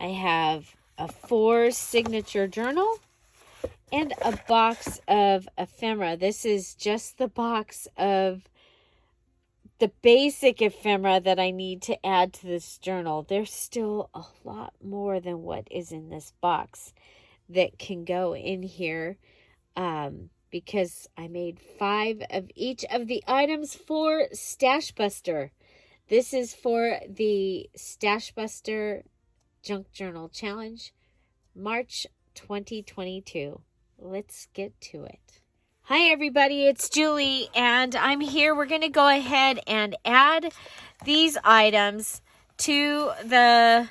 I have a 4 signature journal and a box of ephemera. This is just the box of the basic ephemera that I need to add to this journal. There's still a lot more than what is in this box that can go in here, because I made 5 of each of the items for STASHBUSTER. This is for the STASHBUSTER Junk Journal Challenge, March 2022. Let's get to it. Hi everybody, it's Julie, and I'm here. We're going to go ahead and add these items to the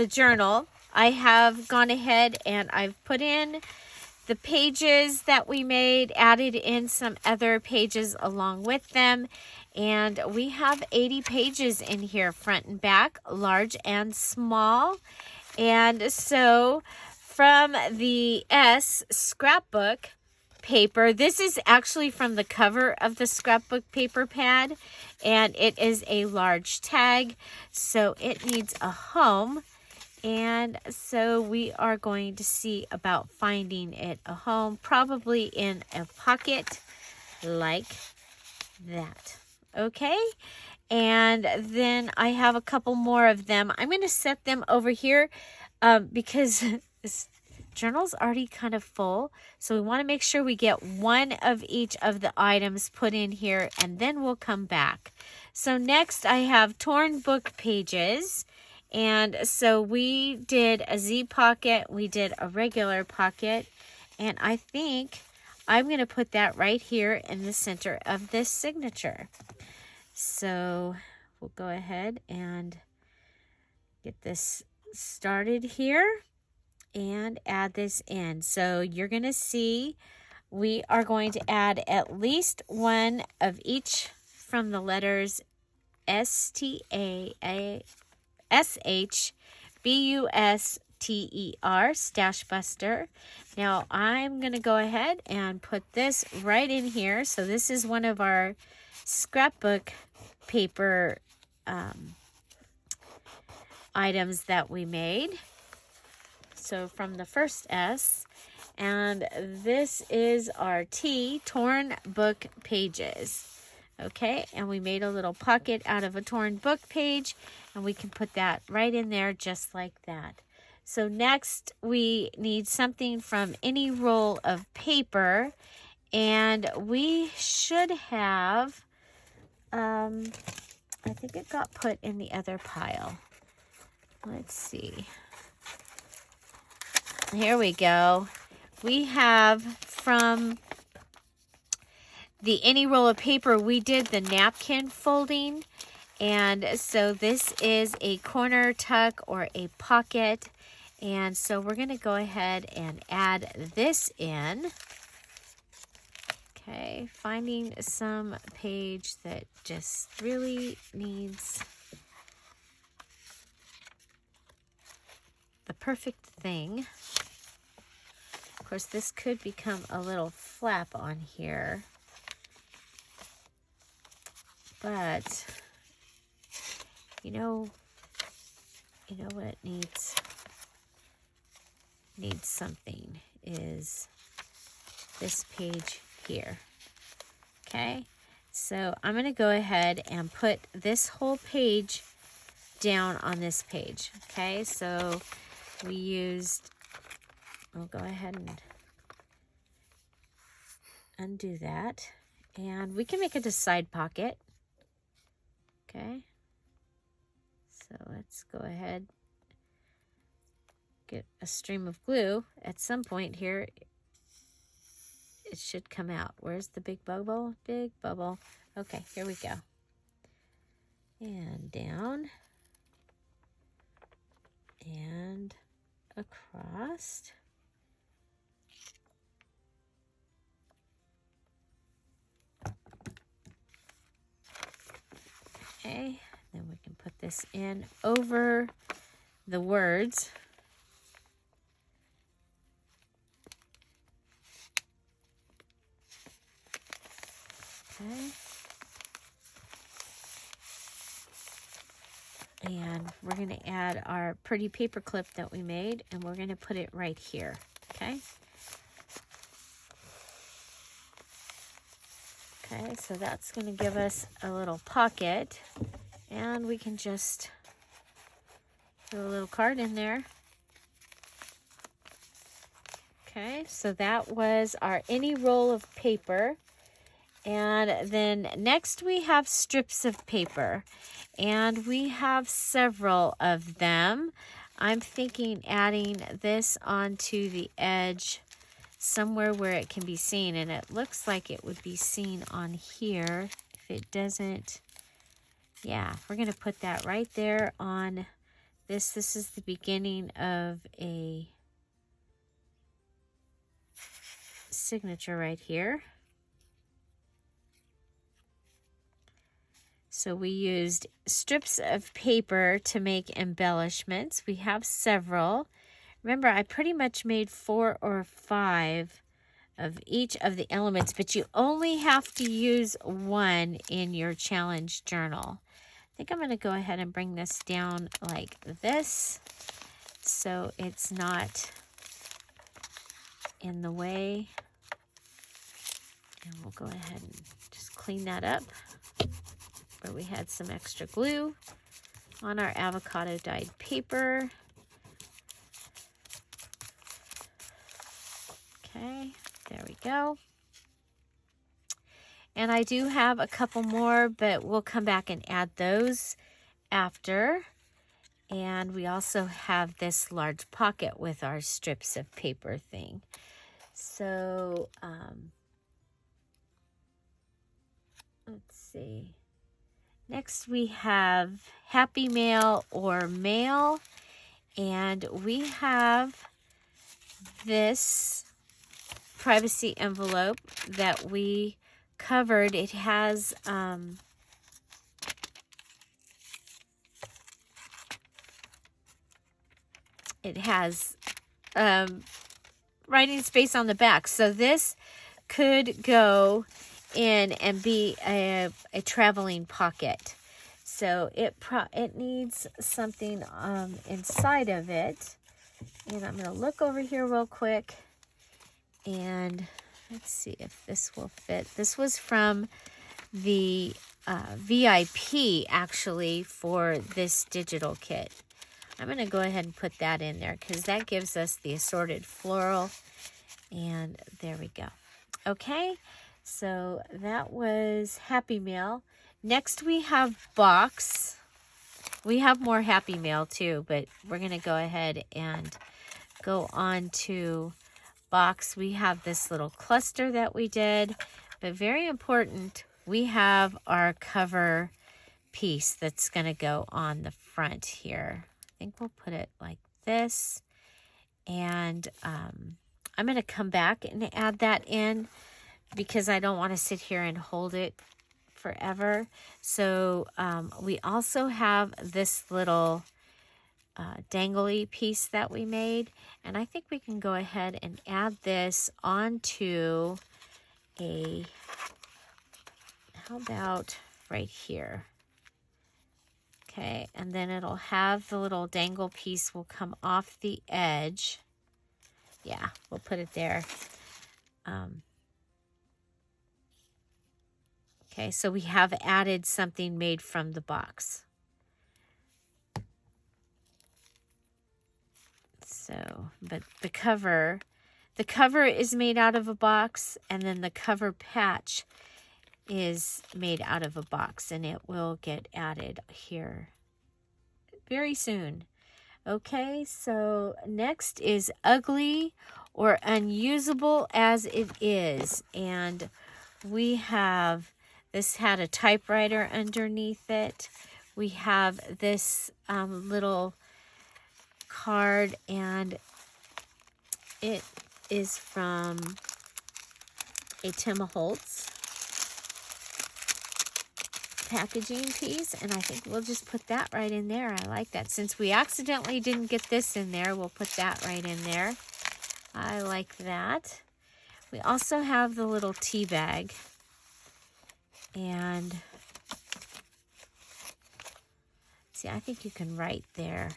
journal. I have gone ahead and I've put in the pages that we made, added in some other pages along with them, and we have 80 pages in here, front and back, large and small. And so from the S scrapbook paper, this is actually from the cover of the scrapbook paper pad, and it is a large tag, so it needs a home. And so we are going to see about finding it a home, probably in a pocket like that. Okay, and then I have a couple more of them. I'm going to set them over here because this journal's already kind of full, so we want to make sure we get one of each of the items put in here, and then we'll come back. So next I have torn book pages. And so we did a Z pocket, we did a regular pocket, and I think I'm going to put that right here in the center of this signature. So we'll go ahead and get this started here and add this in. So you're going to see we are going to add at least one of each from the letters STASHBUSTER, STASHBUSTER. Now I'm going to go ahead and put this right in here. So this is one of our scrapbook paper items that we made. So from the first S, and this is our T, torn book pages. Okay, and we made a little pocket out of a torn book page, and we can put that right in there just like that. So next we need something from any roll of paper, and we should have, I think it got put in the other pile. Let's see. Here we go. We have from the any roll of paper, we did the napkin folding, and so this is a corner tuck or a pocket, and so we're going to go ahead and add this in. Okay, finding some page that just really needs the perfect thing. Of course, this could become a little flap on here. But, you know what it needs? Needs something is this page here. Okay, so I'm going to go ahead and put this whole page down on this page. Okay, so we used, I'll go ahead and undo that. And we can make it a side pocket. Okay, so let's go ahead, get a stream of glue. At some point here, it should come out. Where's the big bubble? Big bubble. Okay, here we go. And down. And across. Okay, then we can put this in over the words. Okay. And we're going to add our pretty paper clip that we made, and we're going to put it right here, okay? Okay, so that's going to give us a little pocket, and we can just put a little card in there. Okay, so that was our any roll of paper. And then next we have strips of paper, and we have several of them. I'm thinking adding this onto the edge somewhere where it can be seen, and it looks like it would be seen on here. If it doesn't, yeah, we're going to put that right there on this. This is the beginning of a signature right here. So we used strips of paper to make embellishments. We have several. Remember, I pretty much made 4 or 5 of each of the elements, but you only have to use one in your challenge journal. I think I'm going to go ahead and bring this down like this so it's not in the way. And we'll go ahead and just clean that up where we had some extra glue on our avocado dyed paper. Okay, there we go. And I do have a couple more, but we'll come back and add those after. And we also have this large pocket with our strips of paper thing. So, let's see. Next we have Happy Mail or Mail, and we have this privacy envelope that we covered. It has writing space on the back, so this could go in and be a traveling pocket. So it needs something inside of it. And I'm going to look over here real quick, and let's see if this will fit. This was from the VIP, actually, for this digital kit. I'm going to go ahead and put that in there because that gives us the assorted floral. And there we go. Okay, so that was Happy Mail. Next we have Box. We have more Happy Mail too, but we're going to go ahead and go on to Box. We have this little cluster that we did, but very important, we have our cover piece that's going to go on the front here. I think we'll put it like this, and I'm going to come back and add that in because I don't want to sit here and hold it forever. So we also have this little dangly piece that we made, and I think we can go ahead and add this onto a, how about right here? Okay, and then it'll have the little dangle piece will come off the edge. Yeah, we'll put it there. Okay, so we have added something made from the box. So, but the cover is made out of a box, and then the cover patch is made out of a box, and it will get added here very soon. Okay, so next is Ugly or Unusable as It Is, and we have, this had a typewriter underneath it. We have this little card, and it is from a Tim Holtz packaging piece, and I think we'll just put that right in there. I like that. Since we accidentally didn't get this in there, we'll put that right in there. I like that. We also have the little tea bag, and let's see, I think you can write there.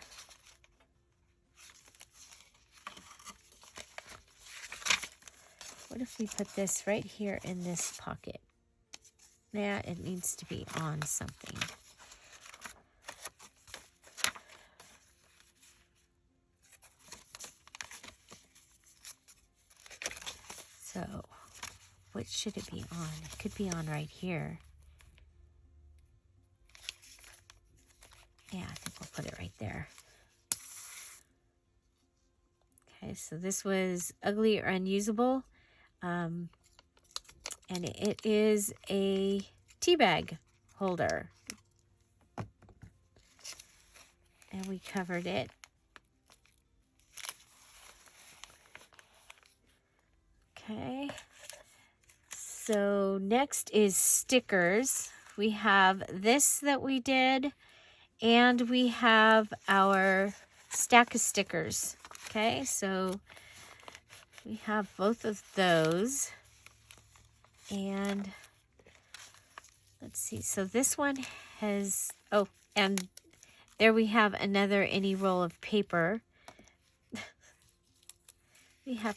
What if we put this right here in this pocket? Yeah, it needs to be on something. So, what should it be on? It could be on right here. Yeah, I think we'll put it right there. Okay, so this was ugly or unusable. And it is a tea bag holder. And we covered it. Okay. So next is stickers. We have this that we did, and we have our stack of stickers. Okay, so we have both of those. And let's see, so this one has, oh, and there we have another any roll of paper. we have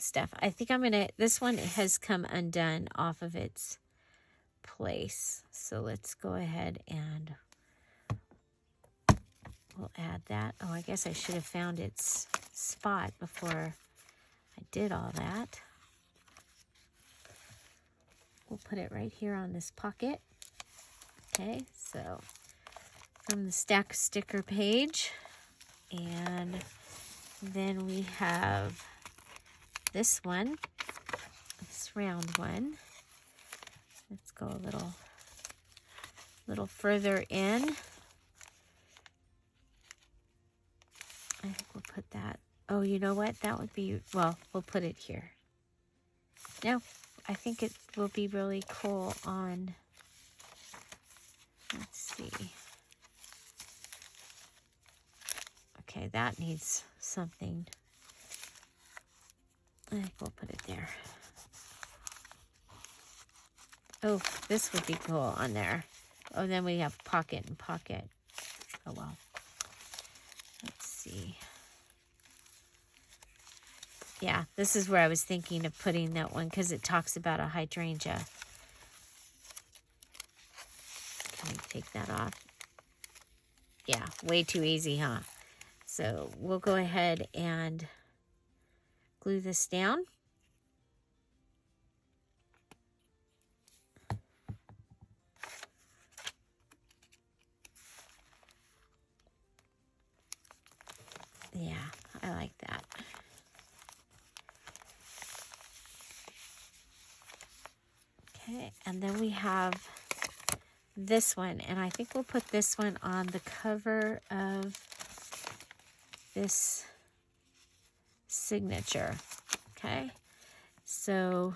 stuff. I think I'm gonna, this one has come undone off of its place. So let's go ahead and we'll add that. Oh, I guess I should have found its spot before I did all that. We'll put it right here on this pocket. Okay, so from the stack sticker page. And then we have this one, this round one. Let's go a little further in. I think we'll put that. Oh, you know what? That would be, well, we'll put it here. No, I think it will be really cool on, let's see. Okay, that needs something. I think we'll put it there. Oh, this would be cool on there. Oh, then we have pocket and pocket. Oh, well. Let's see. Yeah, this is where I was thinking of putting that one because it talks about a hydrangea. Can we take that off? Yeah, way too easy, huh? So we'll go ahead and glue this down. Yeah, I like that. Okay, and then we have this one, and I think we'll put this one on the cover of this signature. Okay, so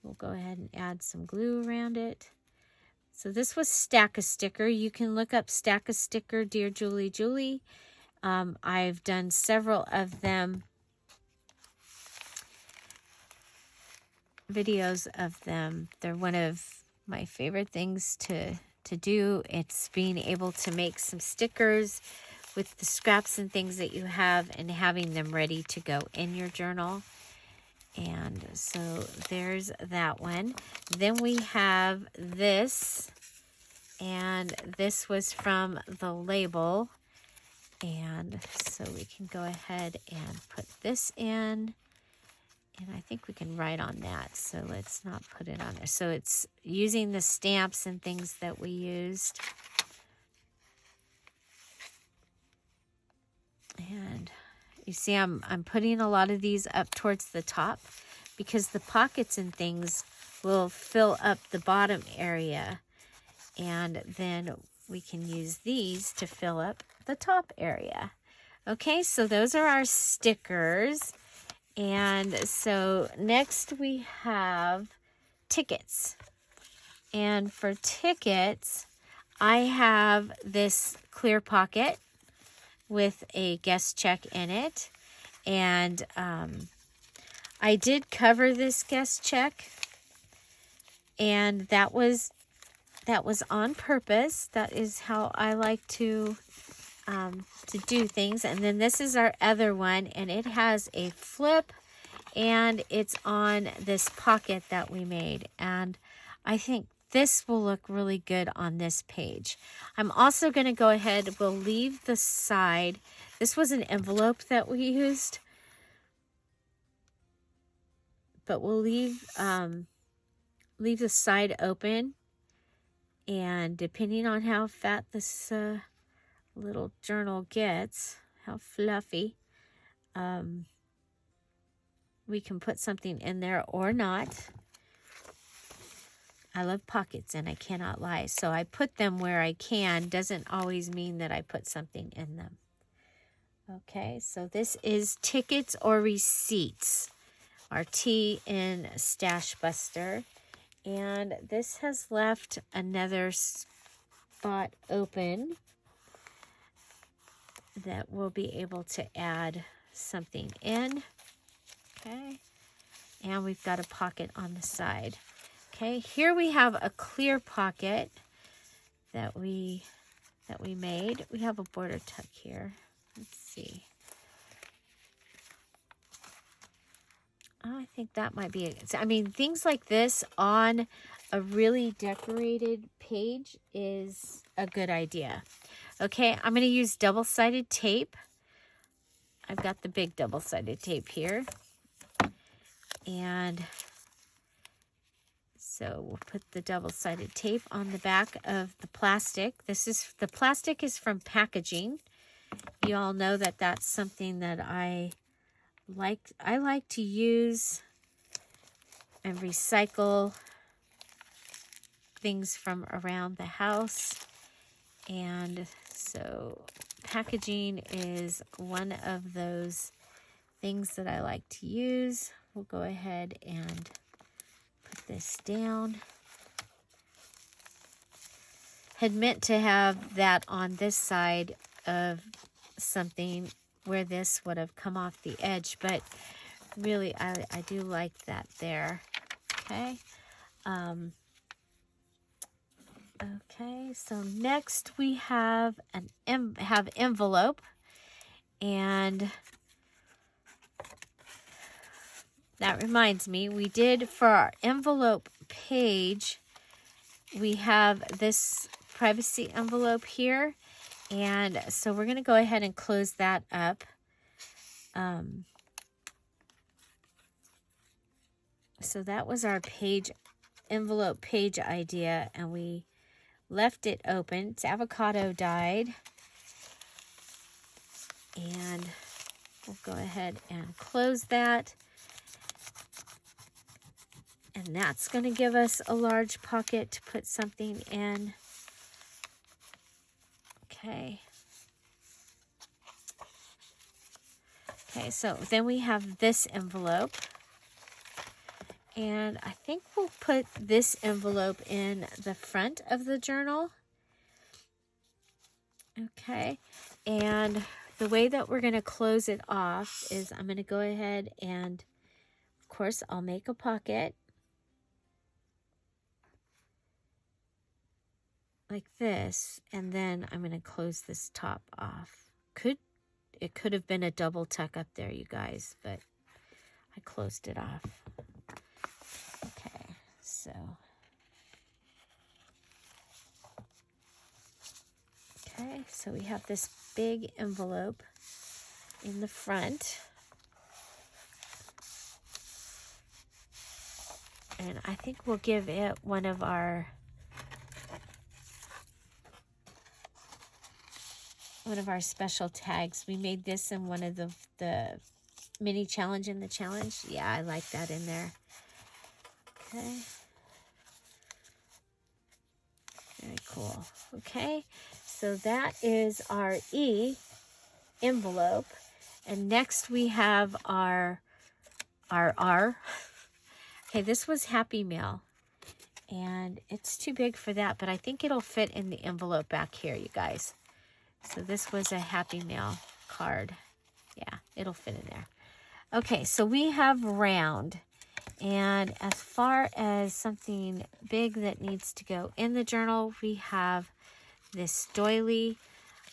we'll go ahead and add some glue around it. So this was Stack a Sticker. You can look up Stack a Sticker, Dear Julie Julie. I've done several of them, videos of them. They're one of my favorite things to do. It's being able to make some stickers with the scraps and things that you have and having them ready to go in your journal. And so there's that one. Then we have this, and this was from the label. And so we can go ahead and put this in. And I think we can write on that. So let's not put it on there. So it's using the stamps and things that we used. And you see I'm putting a lot of these up towards the top because the pockets and things will fill up the bottom area. And then we can use these to fill up the top area. Okay, so those are our stickers. And so next we have tickets. And for tickets, I have this clear pocket with a guest check in it. And I did cover this guest check. And that was that was on purpose. That is how I like to do things. And then this is our other one, and it has a flip, and it's on this pocket that we made. And I think this will look really good on this page. I'm also going to go ahead, we'll leave the side. This was an envelope that we used, but we'll leave the side open. And depending on how fat this little journal gets, how fluffy, we can put something in there or not. I love pockets, and I cannot lie. So I put them where I can. Doesn't always mean that I put something in them. Okay, so this is tickets or receipts, our T in STASHBUSTER. And this has left another spot open that we'll be able to add something in. Okay, and we've got a pocket on the side. Okay, here we have a clear pocket that we made. We have a border tuck here. Let's see. Oh, I think that might be it. I mean, things like this on a really decorated page is a good idea. Okay, I'm going to use double-sided tape. I've got the big double-sided tape here. And so we'll put the double-sided tape on the back of the plastic. The plastic is from packaging. You all know that that's something that I like to use and recycle things from around the house. And so packaging is one of those things that I like to use. We'll go ahead and put this down. Had meant to have that on this side of something where this would have come off the edge, but really I do like that there. Okay. Okay, so next we have envelope, and that reminds me, we did for our envelope page, we have this privacy envelope here, and so we're going to go ahead and close that up. So that was our envelope page idea, and we left it open. It's avocado dyed, and we'll go ahead and close that. And that's going to give us a large pocket to put something in. Okay. Okay, so then we have this envelope. And I think we'll put this envelope in the front of the journal. Okay. And the way that we're going to close it off is I'm going to go ahead and, of course, I'll make a pocket. Like this, and then I'm going to close this top off. It could have been a double tuck up there, you guys, but I closed it off. Okay, so we have this big envelope in the front. And I think we'll give it one of our special tags. We made this in one of the mini challenge in the challenge. Yeah, I like that in there. Okay. Very cool. Okay, so that is our E envelope. And next we have our R. Okay, this was Happy Mail. And it's too big for that, but I think it'll fit in the envelope back here, you guys. So this was a Happy Mail card. Yeah, it'll fit in there. Okay, so we have round. And as far as something big that needs to go in the journal, we have this doily.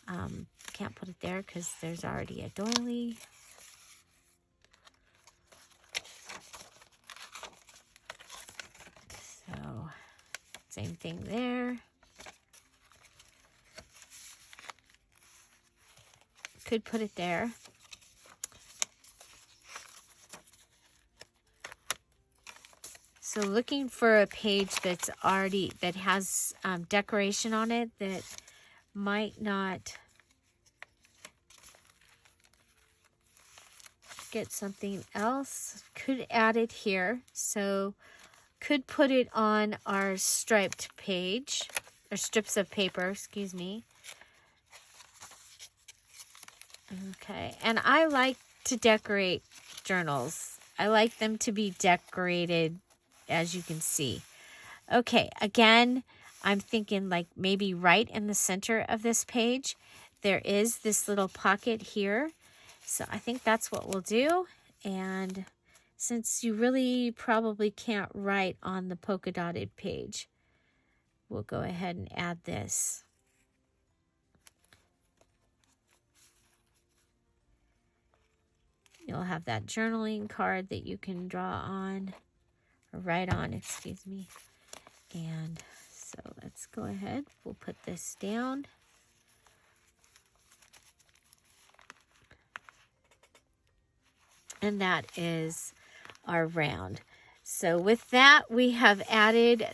Can't put it there because there's already a doily. So, same thing there. Could put it there. So looking for a page that's already, that has decoration on it that might not get something else. Could add it here. So could put it on our striped page, or strips of paper, excuse me. Okay, and I like to decorate journals. I like them to be decorated, as you can see. Okay, again, I'm thinking like maybe right in the center of this page, there is this little pocket here. So I think that's what we'll do. And since you really probably can't write on the polka dotted page, we'll go ahead and add this. You'll have that journaling card that you can draw on, or write on, excuse me. And so let's go ahead. We'll put this down. And that is our round. So with that, we have added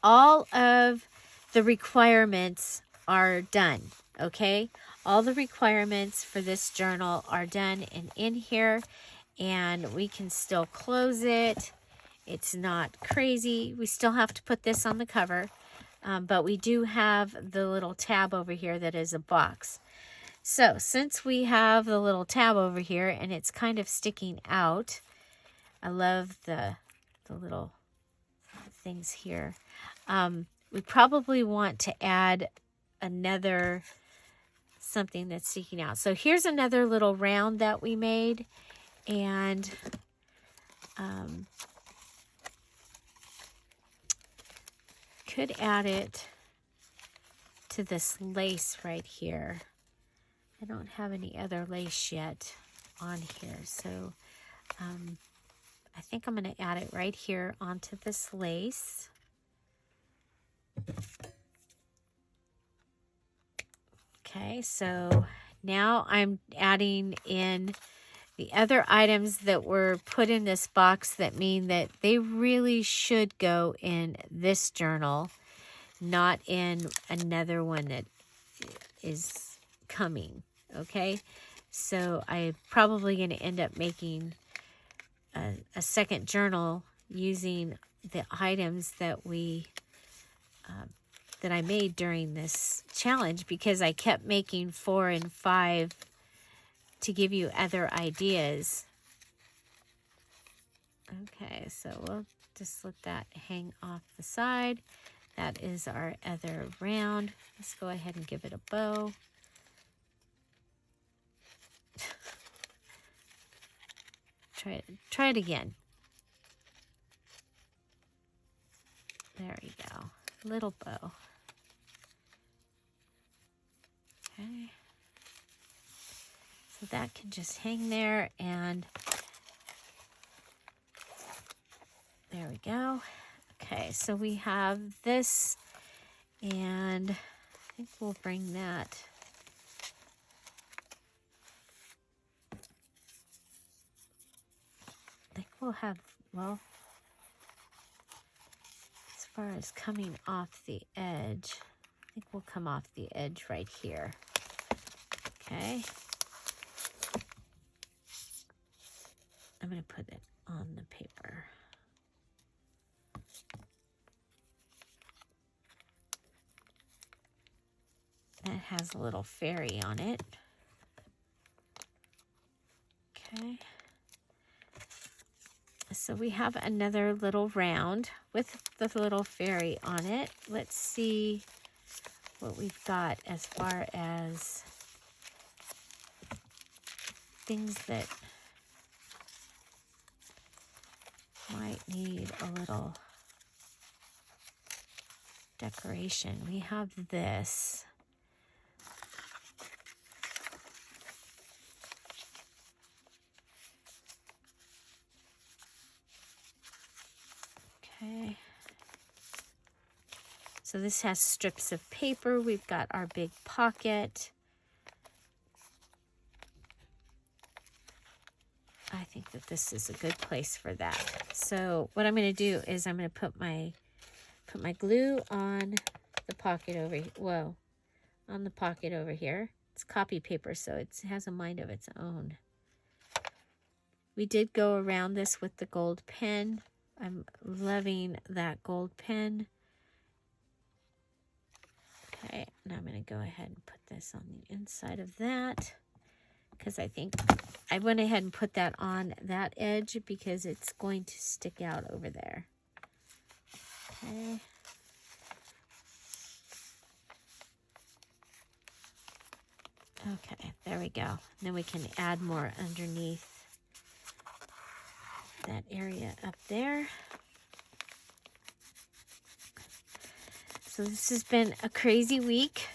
all of the requirements are done, okay? All the requirements for this journal are done and in here, and we can still close it. It's not crazy. We still have to put this on the cover, but we do have the little tab over here that is a box. So since we have the little tab over here and it's kind of sticking out, I love the little things here. We probably want to add another something that's sticking out. So here's another little round that we made, and could add it to this lace right here. I don't have any other lace yet on here, so I think I'm going to add it right here onto this lace. Okay, so now I'm adding in the other items that were put in this box that mean that they really should go in this journal, not in another one that is coming, okay? So I'm probably going to end up making a second journal using the items that that I made during this challenge, because I kept making 4 and 5 to give you other ideas. Okay, so we'll just let that hang off the side. That is our other round. Let's go ahead and give it a bow. Try it again. There we go. Little bow. Okay. So that can just hang there, and there we go. Okay, so we have this, and I think we'll bring that. I think we'll have, well, as far as coming off the edge, I think we'll come off the edge right here. Okay. I'm going to put it on the paper. That has a little fairy on it. Okay. So we have another little round with the little fairy on it. Let's see what we've got as far as things that might need a little decoration. We have this. Okay. So this has strips of paper. We've got our big pocket. I think that this is a good place for that. So what I'm going to do is I'm going to put my glue on the pocket over here. Whoa, on the pocket over here. It's copy paper, so it has a mind of its own. We did go around this with the gold pen. I'm loving that gold pen. Okay, and I'm going to go ahead and put this on the inside of that, because I think I went ahead and put that on that edge because it's going to stick out over there. Okay. Okay, there we go. And then we can add more underneath that area up there. So this has been a crazy week.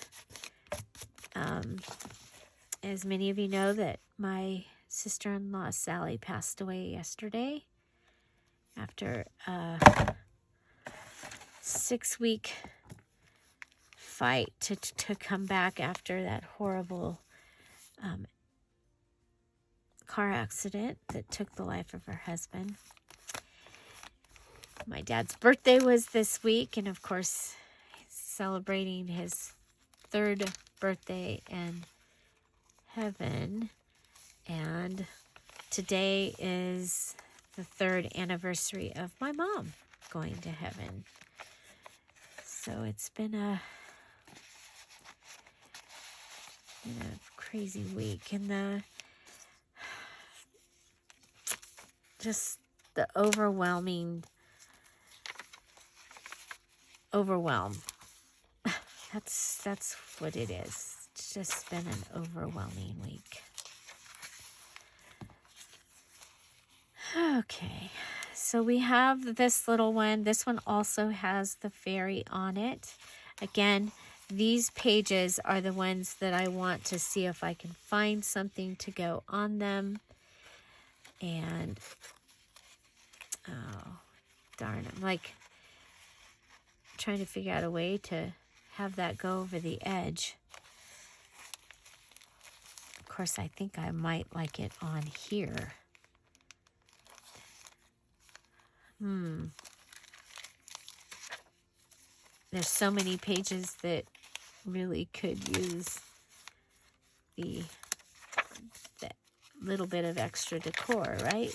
As many of you know, that my sister-in-law Sally passed away yesterday after a 6-week fight to come back after that horrible car accident that took the life of her husband. My dad's birthday was this week, and of course, he's celebrating his 3rd birthday in heaven. And today is the 3rd anniversary of my mom going to heaven. So it's been a crazy week, and the overwhelm. That's what it is. It's just been an overwhelming week. Okay, so we have this little one. This one also has the fairy on it. Again, these pages are the ones that I want to see if I can find something to go on them. And, oh, darn, I'm like trying to figure out a way to have that go over the edge. Of course, I think I might like it on here. There's so many pages that really could use that little bit of extra decor, right?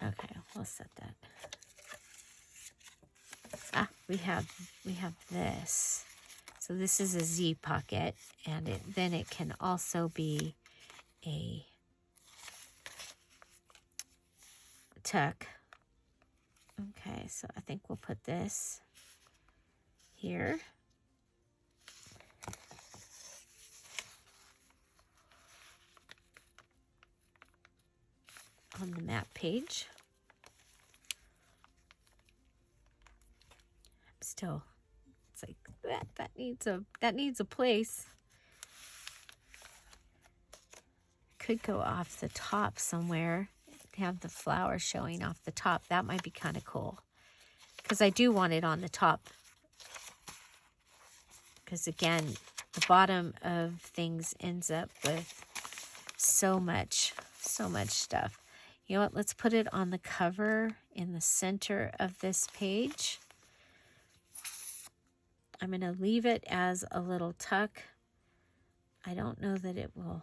Okay, we'll set that. We have this. So this is a Z pocket, and then it can also be a tuck. Okay, so I think we'll put this here. On the map page. Still, it's like that needs a place. Could go off the top somewhere. Have the flower showing off the top. That might be kind of cool, because I do want it on the top. Because again, the bottom of things ends up with so much stuff. You know what? Let's put it on the cover in the center of this page. I'm going to leave it as a little tuck. I don't know that it will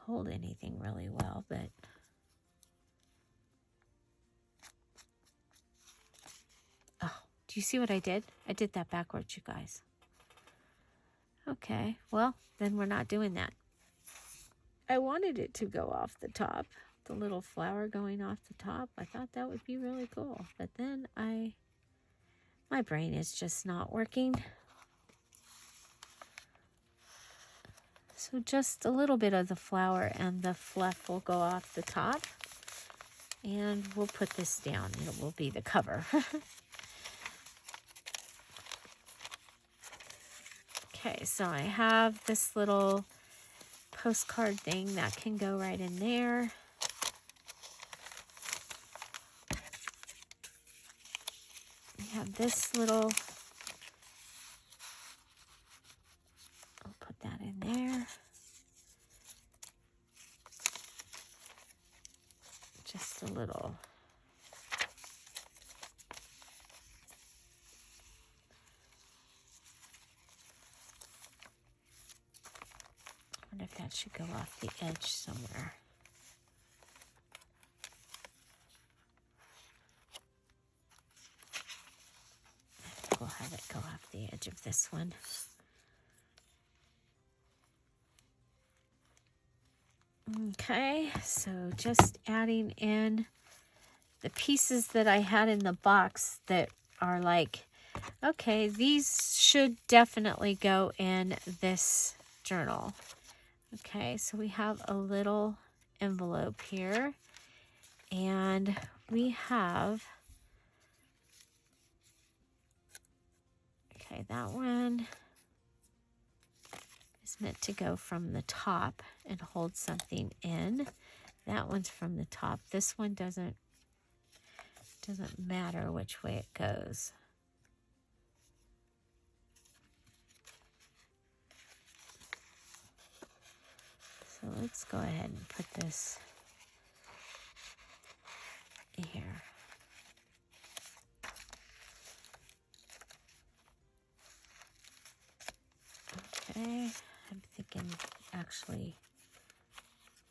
hold anything really well, but oh, do you see what I did? I did that backwards, you guys. Okay, well, then we're not doing that. I wanted it to go off the top, the little flower going off the top. I thought that would be really cool, but then I My brain is just not working. So just a little bit of the flower and the fluff will go off the top. And we'll put this down. It will be the cover. Okay, so I have this little postcard thing that can go right in there. We have this little, I'll put that in there. Just a little. I wonder if that should go off the edge somewhere. We'll have it go off the edge of this one. Okay, so just adding in the pieces that I had in the box that are like, okay, these should definitely go in this journal. Okay, so we have a little envelope here, and we have, okay, that one is meant to go from the top and hold something in. That one's from the top. This one doesn't matter which way it goes. So let's go ahead and put this here. Okay, I'm thinking actually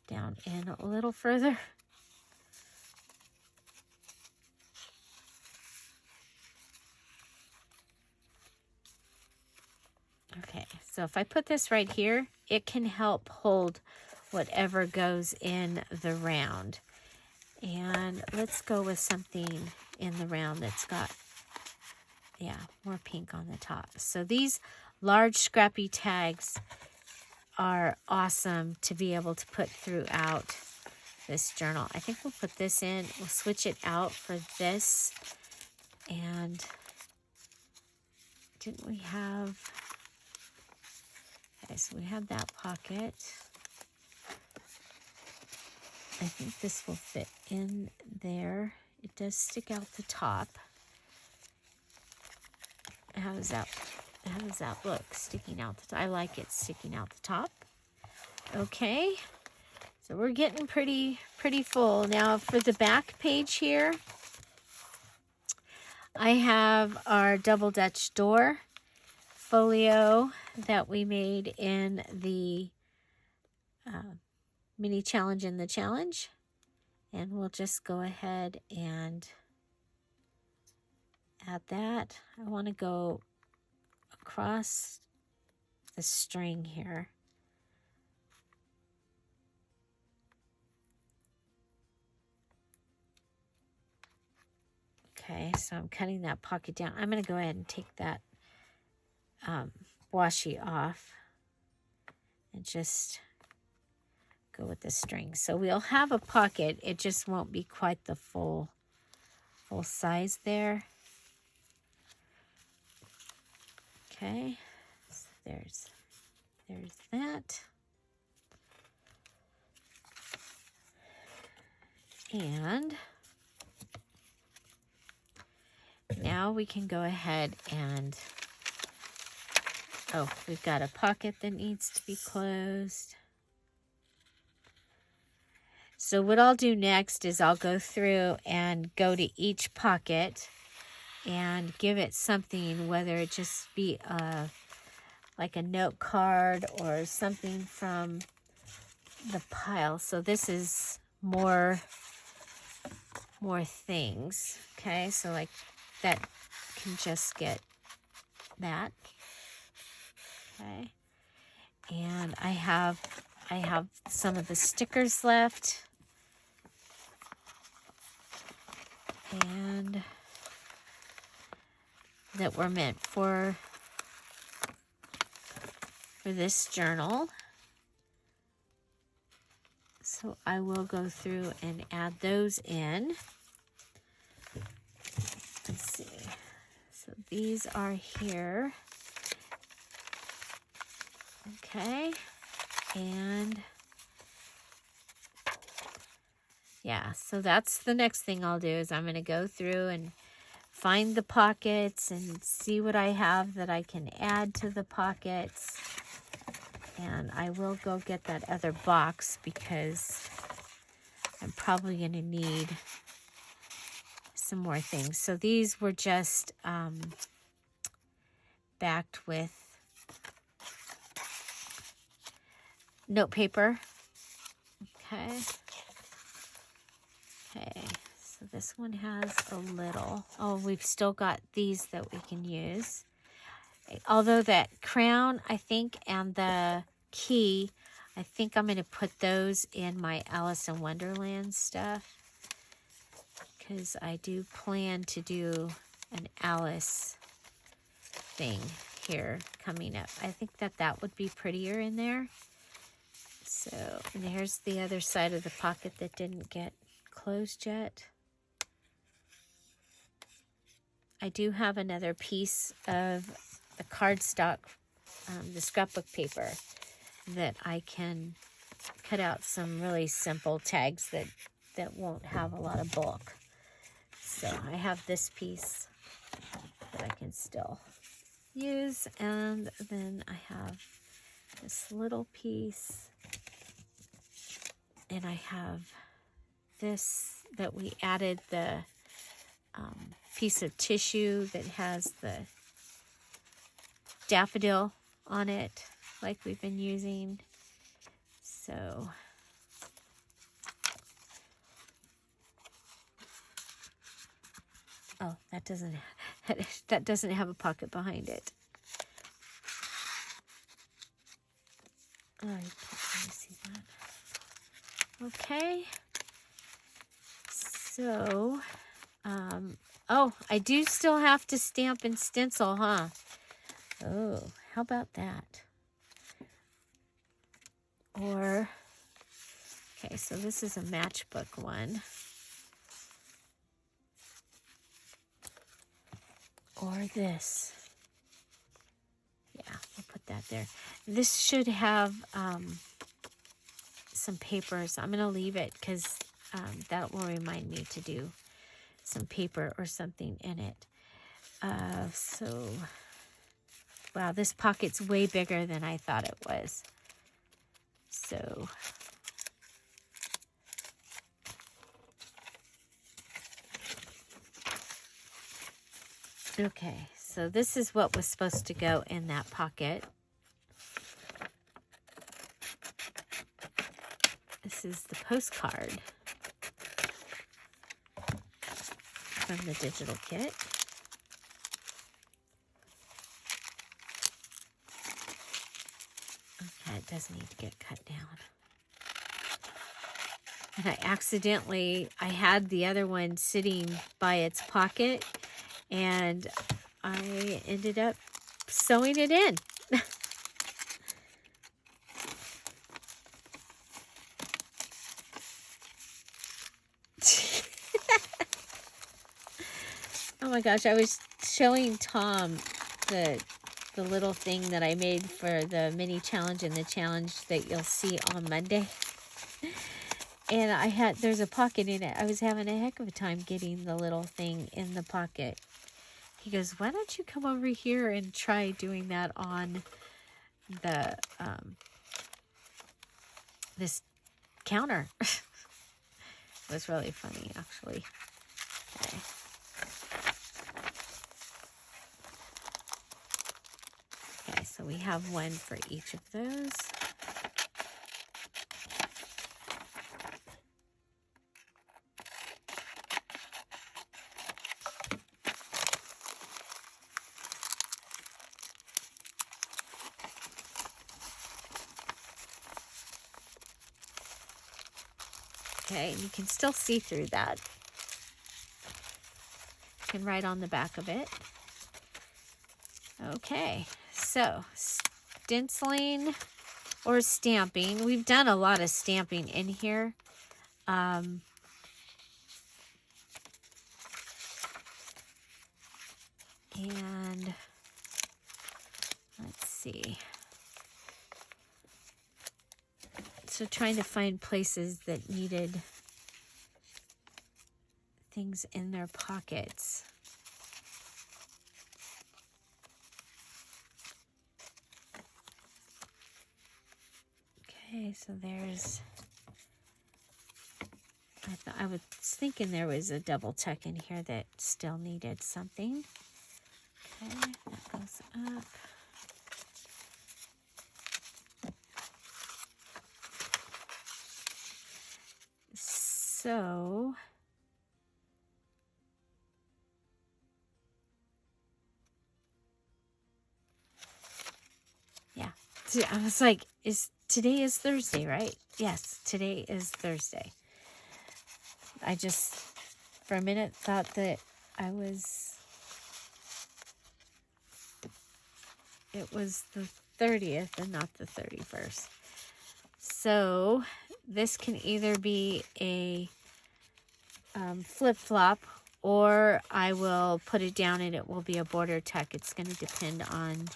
down in a little further. Okay, so if I put this right here, it can help hold whatever goes in the round. And let's go with something in the round that's got, yeah, more pink on the top. So these large scrappy tags are awesome to be able to put throughout this journal. I think we'll put this in. We'll switch it out for this. And didn't we have... Okay, so we have that pocket. I think this will fit in there. It does stick out the top. How does that look, sticking out the top? I like it sticking out the top. Okay, so we're getting pretty full. Now for the back page here, I have our double Dutch door folio that we made in the mini challenge in the challenge, and we'll just go ahead and add that. I want to go across the string here. Okay, so I'm cutting that pocket down. I'm going to go ahead and take that washi off and just go with the string. So we'll have a pocket. It just won't be quite the full size there. Okay, so there's that. And now we can go ahead and, oh, we've got a pocket that needs to be closed. So what I'll do next is I'll go through and go to each pocket and give it something, whether it just be like a note card or something from the pile. So this is more things. Okay, so like that can just get that. Okay, and I have some of the stickers left, and that were meant for this journal. So I will go through and add those in. Let's see. So these are here. Okay. And yeah, so that's the next thing I'll do is I'm going to go through and find the pockets and see what I have that I can add to the pockets. And I will go get that other box because I'm probably going to need some more things. So these were just backed with note paper. Okay. Okay. So this one has a little. Oh, we've still got these that we can use. Although that crown, I think, and the key, I think I'm going to put those in my Alice in Wonderland stuff. Because I do plan to do an Alice thing here coming up. I think that would be prettier in there. So, and here's the other side of the pocket that didn't get closed yet. I do have another piece of the cardstock, the scrapbook paper, that I can cut out some really simple tags that won't have a lot of bulk. So I have this piece that I can still use, and then I have this little piece, and I have this that we added the piece of tissue that has the daffodil on it, like we've been using. So oh, that doesn't have a pocket behind it. Oh, you can't see that. Okay. So, oh, I do still have to stamp and stencil, huh? Oh, how about that? Or, okay, so this is a matchbook one. Or this. Yeah, we'll put that there. This should have some papers. I'm going to leave it because that will remind me to do some paper or something in it. So, wow, this pocket's way bigger than I thought it was. So, okay, so this is what was supposed to go in that pocket. This is the postcard from the digital kit. Okay, it does need to get cut down. And I had the other one sitting by its pocket, and I ended up sewing it in. Oh my gosh, I was showing Tom the little thing that I made for the mini challenge and the challenge that you'll see on Monday. And there's a pocket in it. I was having a heck of a time getting the little thing in the pocket. He goes, why don't you come over here and try doing that on the, this counter. It was really funny, actually. Okay. Okay, so we have one for each of those. Okay, you can still see through that. You can write on the back of it. Okay, so stenciling or stamping. We've done a lot of stamping in here. And let's see. So trying to find places that needed things in their pockets. Okay, so there's, I was thinking there was a double tuck in here that still needed something. Okay, that goes up. So, yeah, I was like, today is Thursday, right? Yes, today is Thursday. I just, for a minute, thought that it was the 30th and not the 31st. So this can either be a flip-flop, or I will put it down and it will be a border tuck. It's going to depend on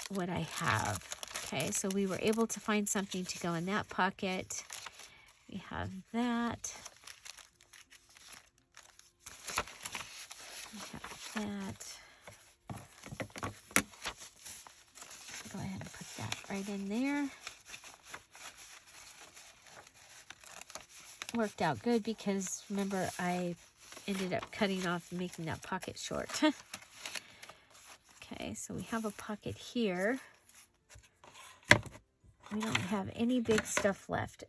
what I have. Okay, so we were able to find something to go in that pocket. We have that. We have that. Go ahead and put that right in there. Worked out good because remember I ended up cutting off and making that pocket short. Okay, so we have a pocket here. We don't have any big stuff left.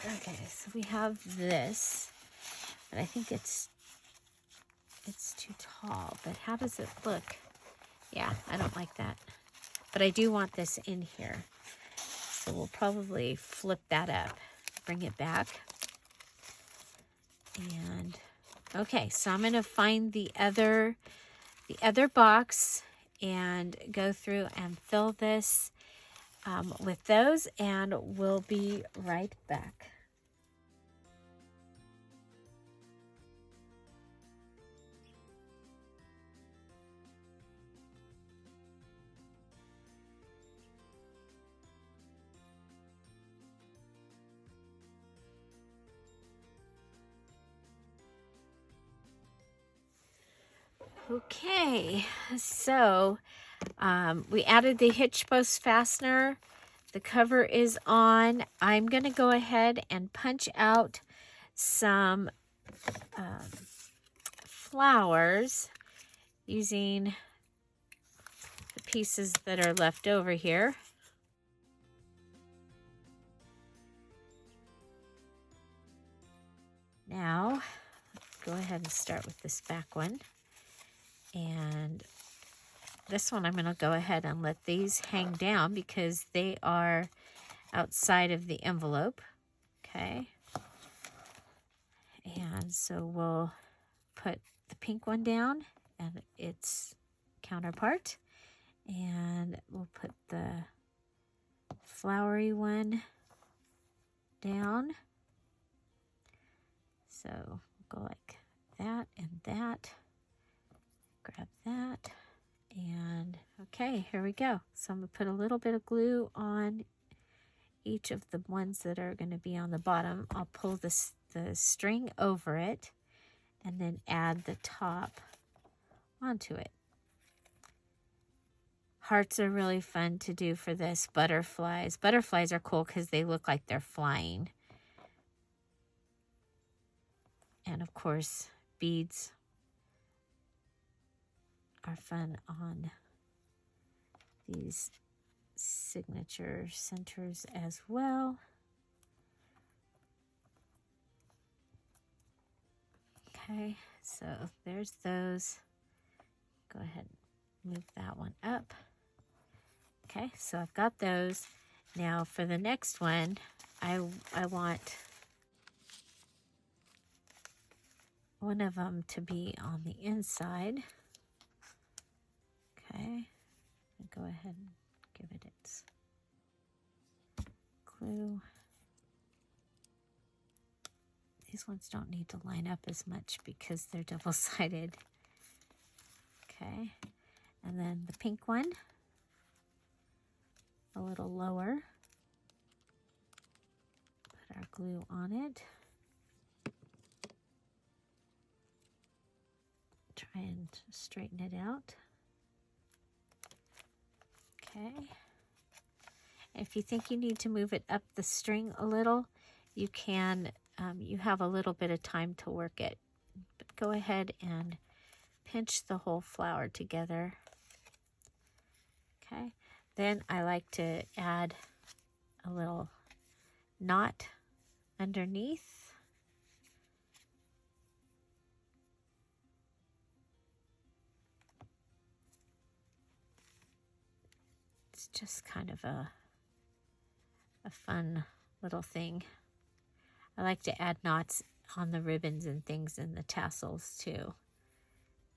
Okay, so we have this, but I think it's too tall. But how does it look? Yeah, I don't like that. But I do want this in here. So we'll probably flip that up, bring it back. And okay, so I'm going to find the other box and go through and fill this with those, and we'll be right back. Okay, so we added the hitch post fastener. The cover is on. I'm going to go ahead and punch out some flowers using the pieces that are left over here. Now, go ahead and start with this back one. And this one I'm going to go ahead and let these hang down because they are outside of the envelope. Okay. And so we'll put the pink one down and its counterpart. And we'll put the flowery one down. So we'll go like that and that. Grab that. And okay, here we go. So I'm going to put a little bit of glue on each of the ones that are going to be on the bottom. I'll pull the string over it and then add the top onto it. Hearts are really fun to do for this. Butterflies. Butterflies are cool because they look like they're flying. And of course, beads are fun on these signature centers as well. Okay, so there's those. Go ahead and move that one up. Okay, so I've got those. Now for the next one, I want one of them to be on the inside. Okay, go ahead and give it its glue. These ones don't need to line up as much because they're double-sided. Okay, and then the pink one, a little lower. Put our glue on it. Try and straighten it out. Okay. If you think you need to move it up the string a little, you can. You have a little bit of time to work it. But go ahead and pinch the whole flower together. Okay. Then I like to add a little knot underneath. It's just kind of a fun little thing. I like to add knots on the ribbons and things and the tassels too.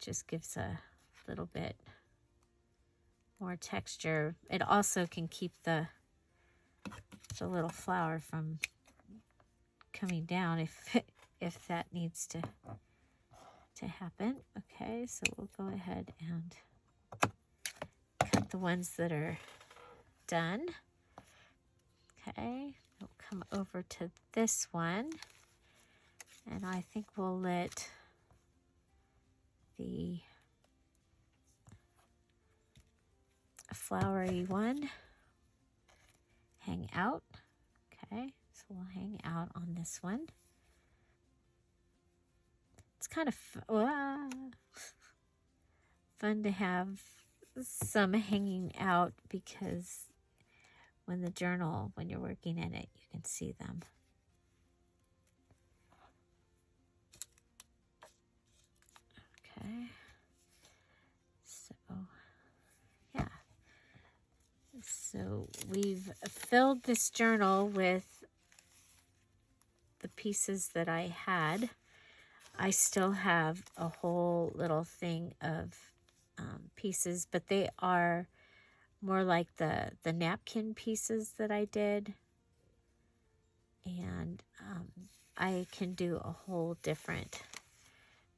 Just gives a little bit more texture. It also can keep the little flower from coming down if that needs to happen. Okay, so we'll go ahead and cut the ones that are done. Okay, we'll come over to this one, and I think we'll let the flowery one hang out. Okay, so we'll hang out on this one. It's kind of fun to have some hanging out because when you're working in it, you can see them. Okay, so yeah. So we've filled this journal with the pieces that I had. I still have a whole little thing of pieces, but they are more like the napkin pieces that I did. And I can do a whole different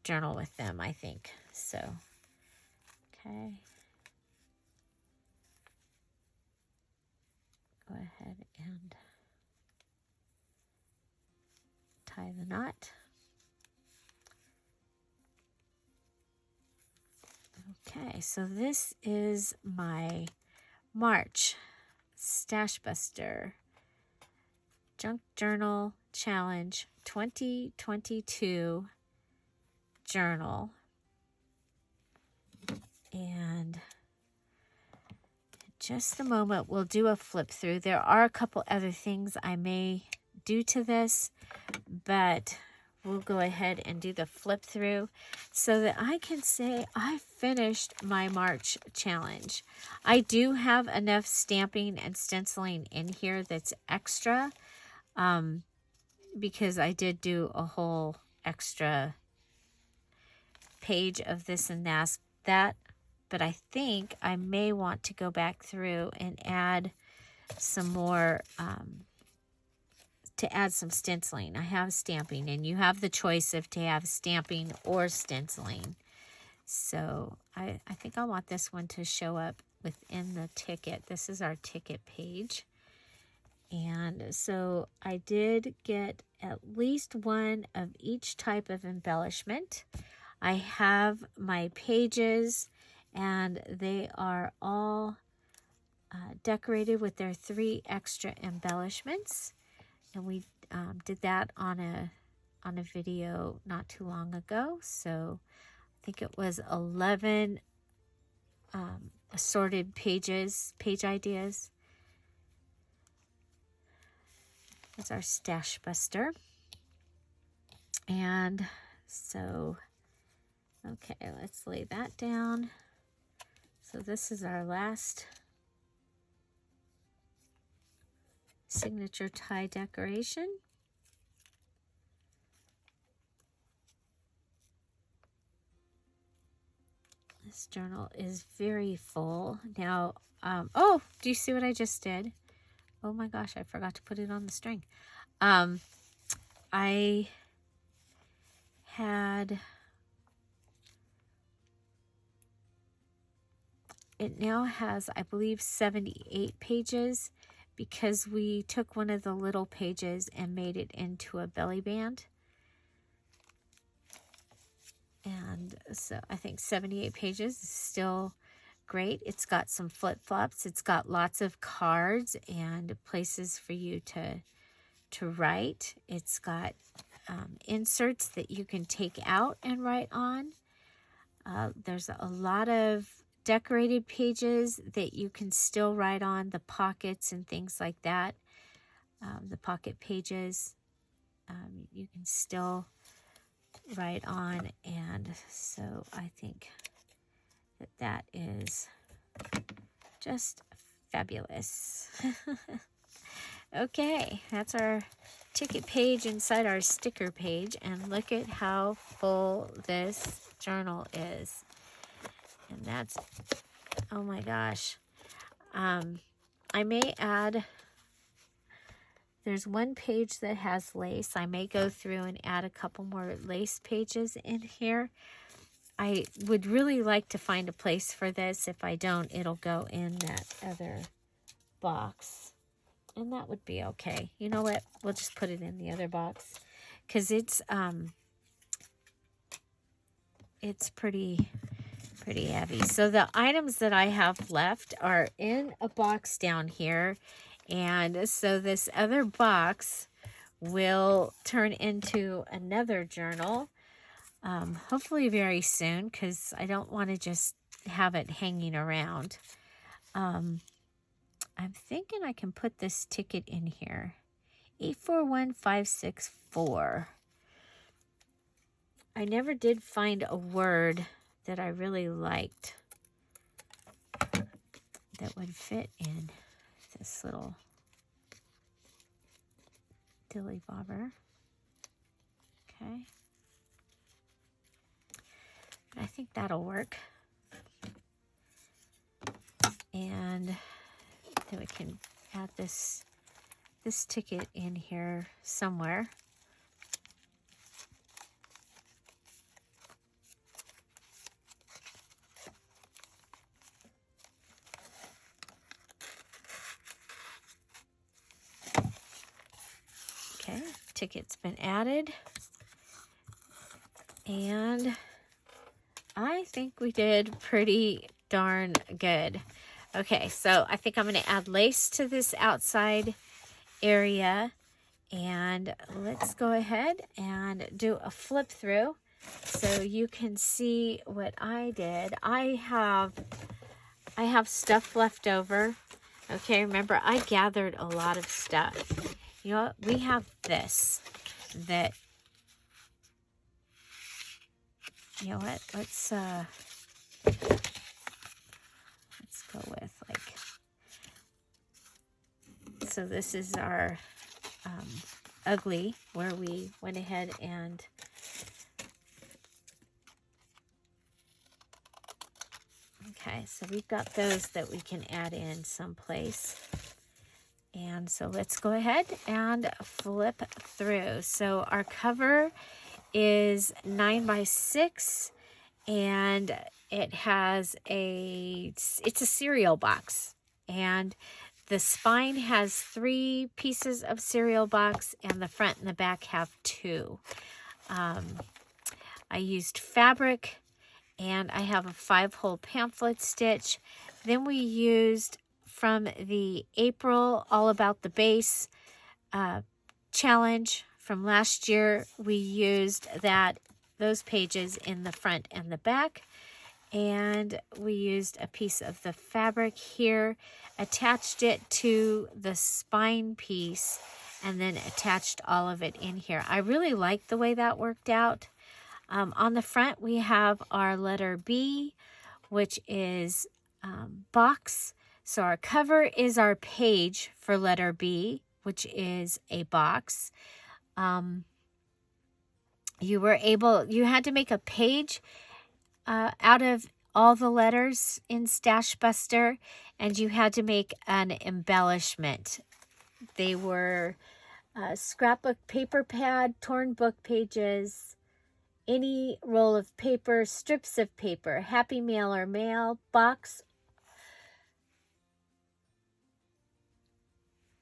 journal with them, I think. So, okay. Go ahead and tie the knot. Okay, so this is my March STASHBUSTER Junk Journal Challenge 2022 journal. And in just a moment, we'll do a flip through. There are a couple other things I may do to this, but we'll go ahead and do the flip through so that I can say I finished my March challenge. I do have enough stamping and stenciling in here that's extra because I did do a whole extra page of this and that, but I think I may want to go back through and add some more to add some stenciling. I have stamping, and you have the choice of to have stamping or stenciling. So I think I want this one to show up within the ticket. This is our ticket page. And so I did get at least one of each type of embellishment. I have my pages, and they are all decorated with their 3 extra embellishments. And we did that on a video not too long ago. So I think it was 11 assorted page ideas. That's our STASHBUSTER. And so, okay, let's lay that down. So this is our last signature tie decoration. This journal is very full. Now, oh, do you see what I just did? Oh my gosh, I forgot to put it on the string. I had, it now has, I believe, 78 pages because we took one of the little pages and made it into a belly band. And so I think 78 pages is still great. It's got some flip-flops. It's got lots of cards and places for you to write. It's got inserts that you can take out and write on. There's a lot of decorated pages that you can still write on, the pockets and things like that. The pocket pages you can still write on, and so I think that that is just fabulous. Okay, that's our ticket page inside our sticker page, and look at how full this journal is. And that's, oh my gosh. I may add, there's one page that has lace. I may go through and add a couple more lace pages in here. I would really like to find a place for this. If I don't, it'll go in that other box. And that would be okay. You know what? We'll just put it in the other box because it's pretty heavy. So the items that I have left are in a box down here, and so this other box will turn into another journal, hopefully very soon, because I don't want to just have it hanging around. I'm thinking I can put this ticket in here. 841564. I never did find a word that I really liked that would fit in this little dilly bobber. Okay. I think that'll work. And then we can add this ticket in here somewhere. Okay, ticket's been added. And I think we did pretty darn good. Okay, so I think I'm going to add lace to this outside area. And let's go ahead and do a flip through so you can see what I did. I have stuff left over. Okay, remember I gathered a lot of stuff. You know what? We have this that, you know what? Let's go with like, so this is our ugly, where we went ahead and okay, so we've got those that we can add in someplace. And so let's go ahead and flip through. So our cover is 9x6, and it has it's a cereal box, and the spine has 3 pieces of cereal box, and the front and the back have 2. I used fabric, and I have a 5-hole pamphlet stitch. Then we used from the April All About the Base challenge from last year, we used those pages in the front and the back. And we used a piece of the fabric here, attached it to the spine piece, and then attached all of it in here. I really like the way that worked out. On the front, we have our letter B, which is box. So our cover is our page for letter B, which is a box. You had to make a page out of all the letters in STASHBUSTER, and you had to make an embellishment. They were scrapbook paper pad, torn book pages, any roll of paper, strips of paper, Happy Mail or mail, box,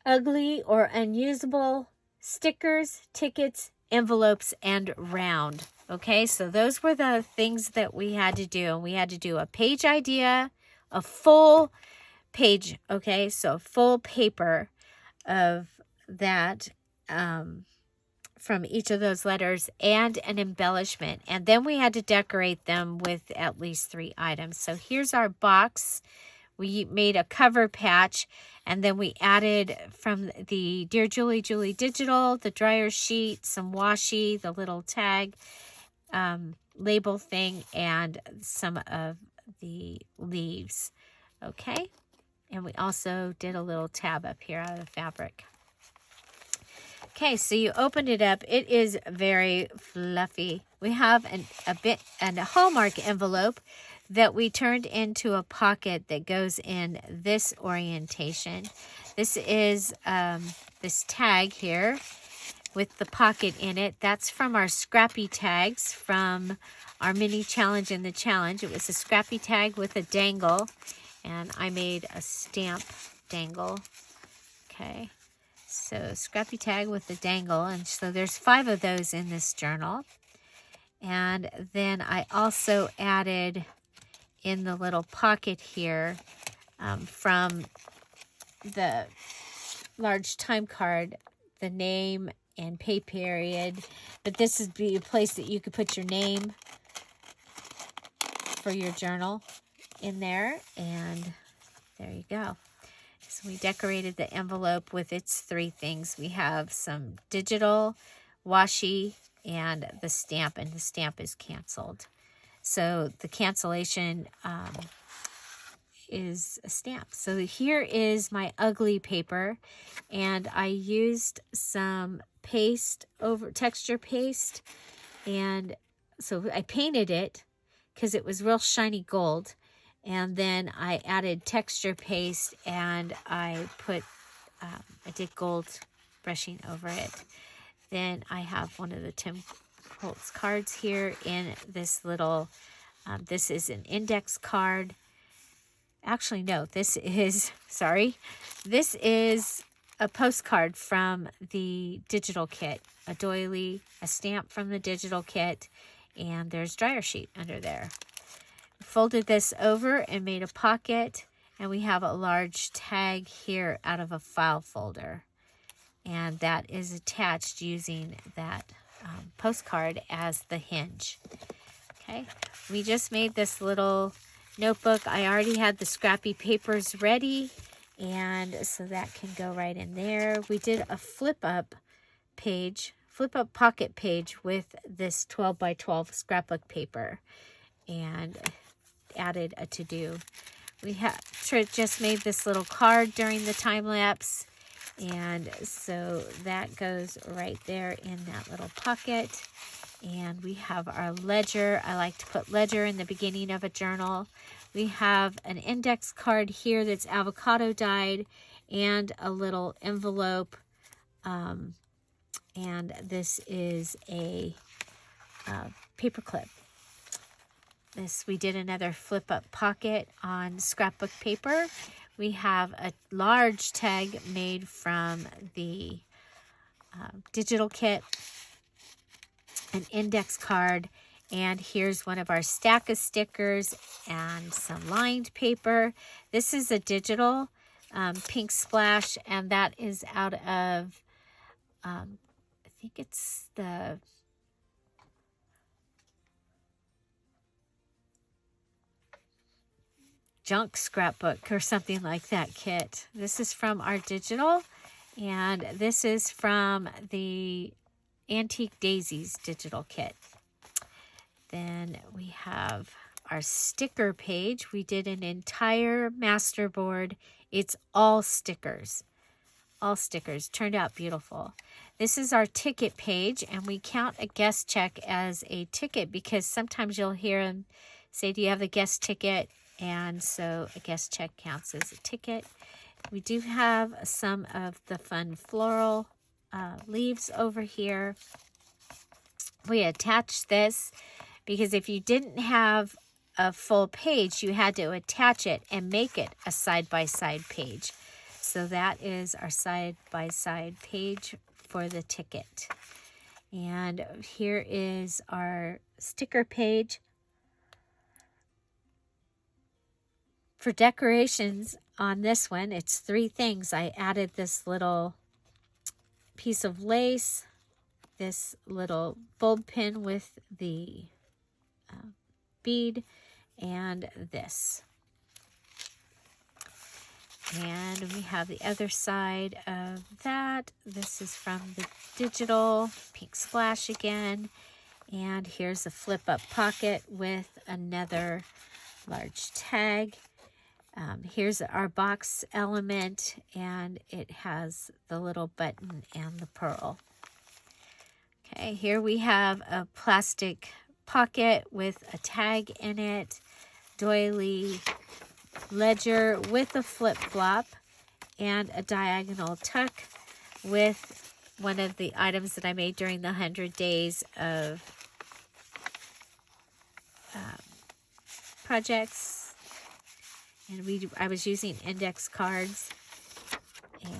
ugly or unusable, stickers, tickets, envelopes, and round. Okay, so those were the things that we had to do. And we had to do a page idea, a full page, okay, so full paper of that from each of those letters and an embellishment. And then we had to decorate them with at least 3 items. So here's our box. We made a cover patch, and then we added from the Dear Julie, Julie Digital, the dryer sheet, some washi, the little tag label thing, and some of the leaves. Okay, and we also did a little tab up here out of the fabric. Okay, so you opened it up. It is very fluffy. We have a Hallmark envelope that we turned into a pocket that goes in this orientation. This is this tag here with the pocket in it. That's from our scrappy tags from our mini challenge and the challenge. It was a scrappy tag with a dangle, and I made a stamp dangle. Okay, so scrappy tag with the dangle, and so there's 5 of those in this journal. And then I also added in the little pocket here from the large time card, the name and pay period. But this would be a place that you could put your name for your journal in there. And there you go. So we decorated the envelope with its 3 things. We have some digital, washi, and the stamp is canceled. So the cancellation is a stamp. So here is my ugly paper, and I used some texture paste, and so I painted it because it was real shiny gold, and then I added texture paste, and I did gold brushing over it. Then I have one of the Tim Holtz cards here in this little, this is an index card. Actually, no, this is a postcard from the digital kit, a doily, a stamp from the digital kit, and there's dryer sheet under there. Folded this over and made a pocket, and we have a large tag here out of a file folder, and that is attached using that postcard as the hinge. Okay, we just made this little notebook. I already had the scrappy papers ready, and so that can go right in there. We did a flip-up pocket page with this 12 by 12 scrapbook paper, and added a to-do. We just made this little card during the time lapse, and so that goes right there in that little pocket. And we have our ledger. I like to put ledger in the beginning of a journal. We have an index card here that's avocado dyed, and a little envelope. And this is a paper clip. We did another flip up pocket on scrapbook paper. We have a large tag made from the digital kit, an index card, and here's one of our stack of stickers and some lined paper. This is a digital pink splash, and that is out of, I think it's the junk scrapbook or something like that kit. This is from our digital, and this is from the Antique Daisies digital kit. Then we have our sticker page. We did an entire masterboard. It's all stickers. All stickers. Turned out beautiful. This is our ticket page, and we count a guest check as a ticket because sometimes you'll hear them say, do you have the guest ticket? And so a guest check counts as a ticket. We do have some of the fun floral leaves over here. We attached this because if you didn't have a full page, you had to attach it and make it a side-by-side page. So that is our side-by-side page for the ticket. And here is our sticker page. For decorations on this one, it's 3 things. I added this little piece of lace, this little bulb pin with the bead, and this. And we have the other side of that. This is from the digital, pink splash again. And here's a flip-up pocket with another large tag. Here's our box element, and it has the little button and the pearl. Okay, here we have a plastic pocket with a tag in it, doily, ledger with a flip-flop, and a diagonal tuck with one of the items that I made during the 100 days of projects. And I was using index cards.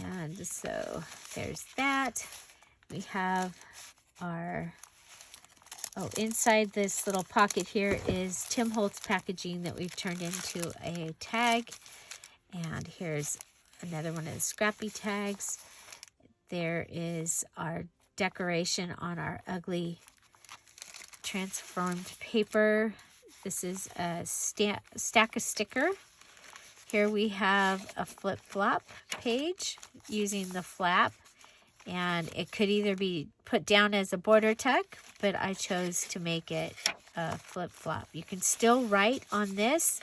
And so there's that. We have our, inside this little pocket here is Tim Holtz packaging that we've turned into a tag. And here's another one of the scrappy tags. There is our decoration on our ugly transformed paper. This is a stack of sticker. Here we have a flip-flop page using the flap, and it could either be put down as a border tuck, but I chose to make it a flip-flop. You can still write on this,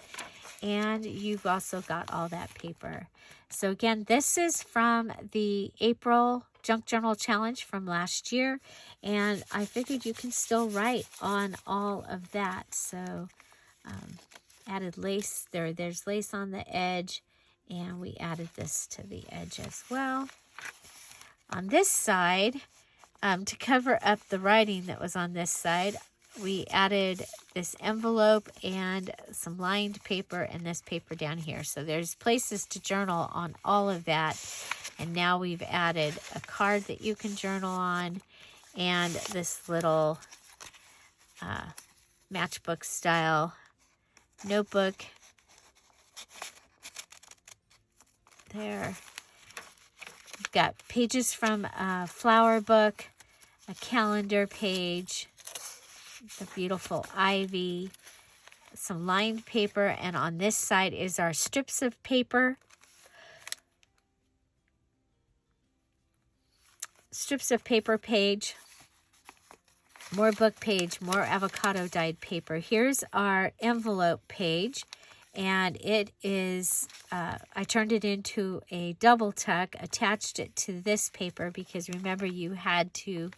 and you've also got all that paper. So again, this is from the April Junk Journal Challenge from last year, and I figured you can still write on all of that. So added lace, there's lace on the edge, and we added this to the edge as well. On this side, to cover up the writing that was on this side, we added this envelope and some lined paper and this paper down here. So there's places to journal on all of that. And now we've added a card that you can journal on, and this little matchbook style notebook there. We've got pages from a flower book, a calendar page, the beautiful ivy, some lined paper, and on this side is our strips of paper. Strips of paper page, more book page, more avocado dyed paper. Here's our envelope page, and it is, I turned it into a double tuck, attached it to this paper because remember you had to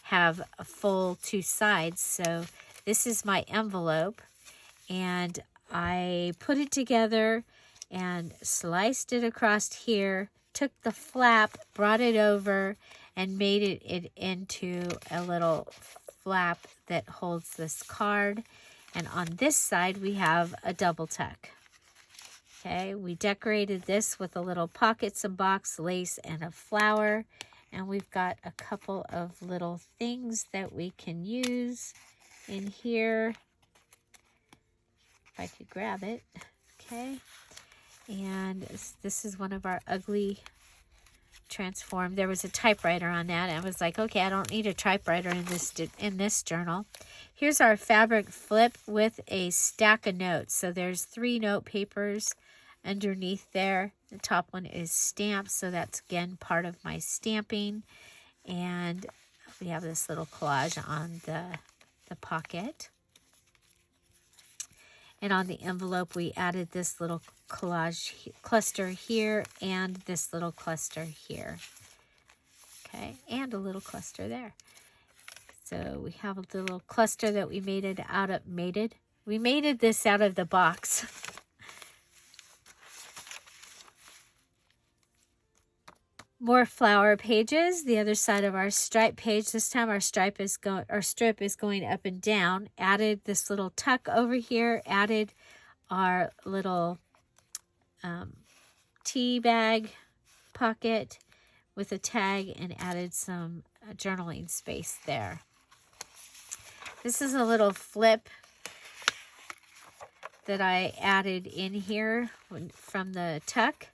have a full 2 sides. So this is my envelope, and I put it together and sliced it across here, took the flap, brought it over, and made it into a little flap that holds this card. And on this side we have a double tuck. Okay, we decorated this with a little pockets, a box, lace, and a flower. And we've got a couple of little things that we can use in here. If I could grab it. Okay, and this is one of our ugly transform. There was a typewriter on that, and I was like, okay, I don't need a typewriter in this journal. Here's our fabric flip with a stack of notes. So there's 3 note papers underneath there. The top one is stamped, so that's again part of my stamping. And we have this little collage on the pocket. And on the envelope, we added this little collage cluster here and this little cluster here. Okay, and a little cluster there. So we have a little cluster that we made out of We made this out of the box. More flower pages, the other side of our stripe page. This time our strip is going up and down. Added this little tuck over here, added our little tea bag pocket with a tag, and added some journaling space there. This is a little flip that I added in here from the tuck.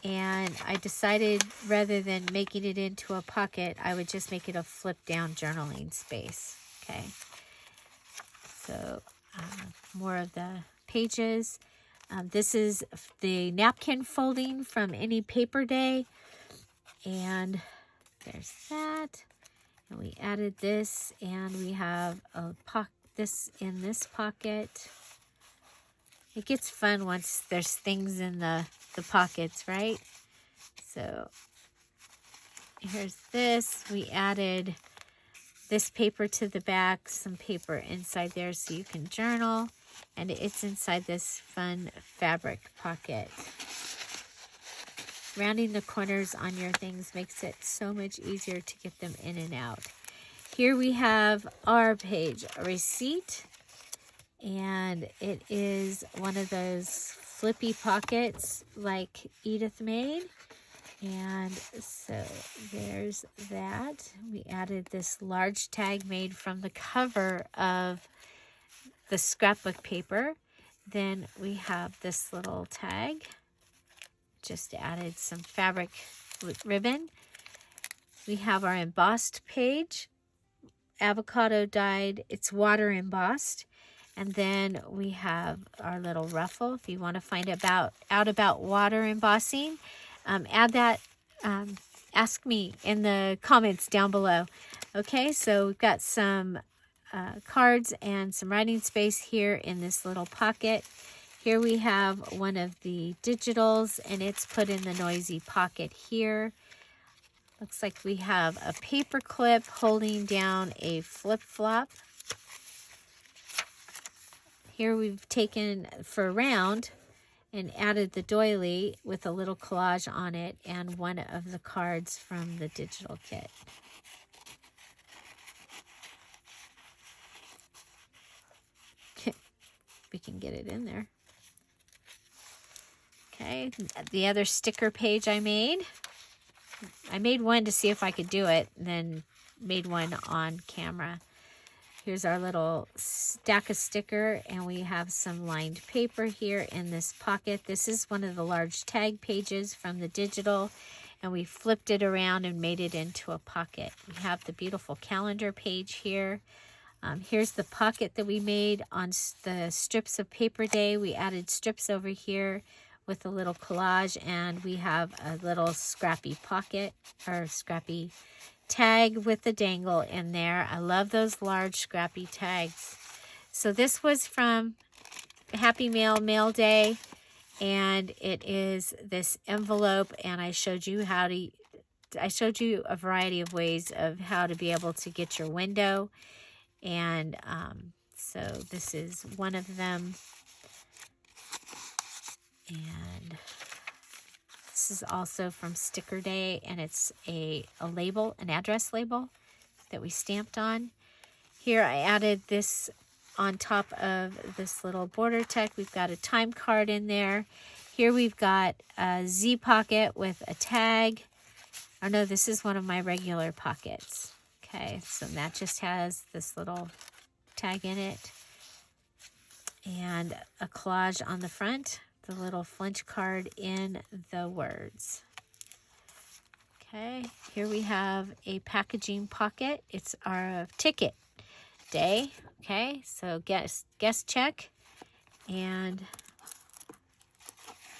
And I decided rather than making it into a pocket, I would just make it a flip down journaling space. Okay. So more of the pages. This is the napkin folding from Any Paper Day. And there's that. And we added this, and we have this in this pocket. It gets fun once there's things in the pockets, right? So here's this. We added this paper to the back, some paper inside there so you can journal, and it's inside this fun fabric pocket. Rounding the corners on your things makes it so much easier to get them in and out. Here we have our page, a receipt. And it is one of those flippy pockets like Edith made. And so there's that. We added this large tag made from the cover of the scrapbook paper. Then we have this little tag. Just added some fabric ribbon. We have our embossed page. Avocado dyed. It's water embossed. And then we have our little ruffle. If you want to find out about water embossing, add that, ask me in the comments down below. Okay, so we've got some cards and some writing space here in this little pocket. Here we have one of the digitals, and it's put in the noisy pocket here. Looks like we have a paper clip holding down a flip-flop. Here we've taken for round and added the doily with a little collage on it and one of the cards from the digital kit. We can get it in there. Okay, the other sticker page I made one to see if I could do it, and then made one on camera. Here's our little stack of sticker, and we have some lined paper here in this pocket. This is one of the large tag pages from the digital, and we flipped it around and made it into a pocket. We have the beautiful calendar page here. Here's the pocket that we made on the strips of Paper Day. We added strips over here with a little collage, and we have a little scrappy pocket, or scrappy tag with the dangle in there. I love those large scrappy tags. So this was from Happy Mail Day, and it is this envelope, and I showed you a variety of ways of how to be able to get your window, and so this is one of them. And this is also from Sticker Day, and it's a label, an address label that we stamped on. Here I added this on top of this little border tech. We've got a time card in there. Here we've got a Z pocket with a tag. Oh no, this is one of my regular pockets. Okay, so that just has this little tag in it. And a collage on the front. The little flinch card in the words. Okay, here we have a packaging pocket. It's our ticket day. Okay, so guest check, and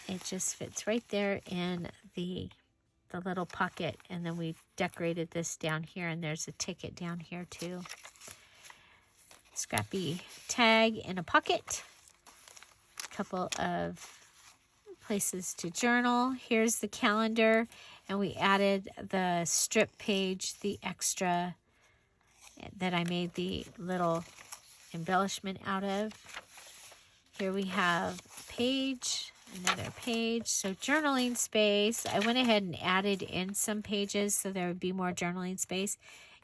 it just fits right there in the little pocket. And then we decorated this down here, and there's a ticket down here too. Scrappy tag in a pocket. Couple of places to journal. Here's the calendar, and we added the strip page, the extra that I made the little embellishment out of. Here we have page, another page. So journaling space. I went ahead and added in some pages so there would be more journaling space.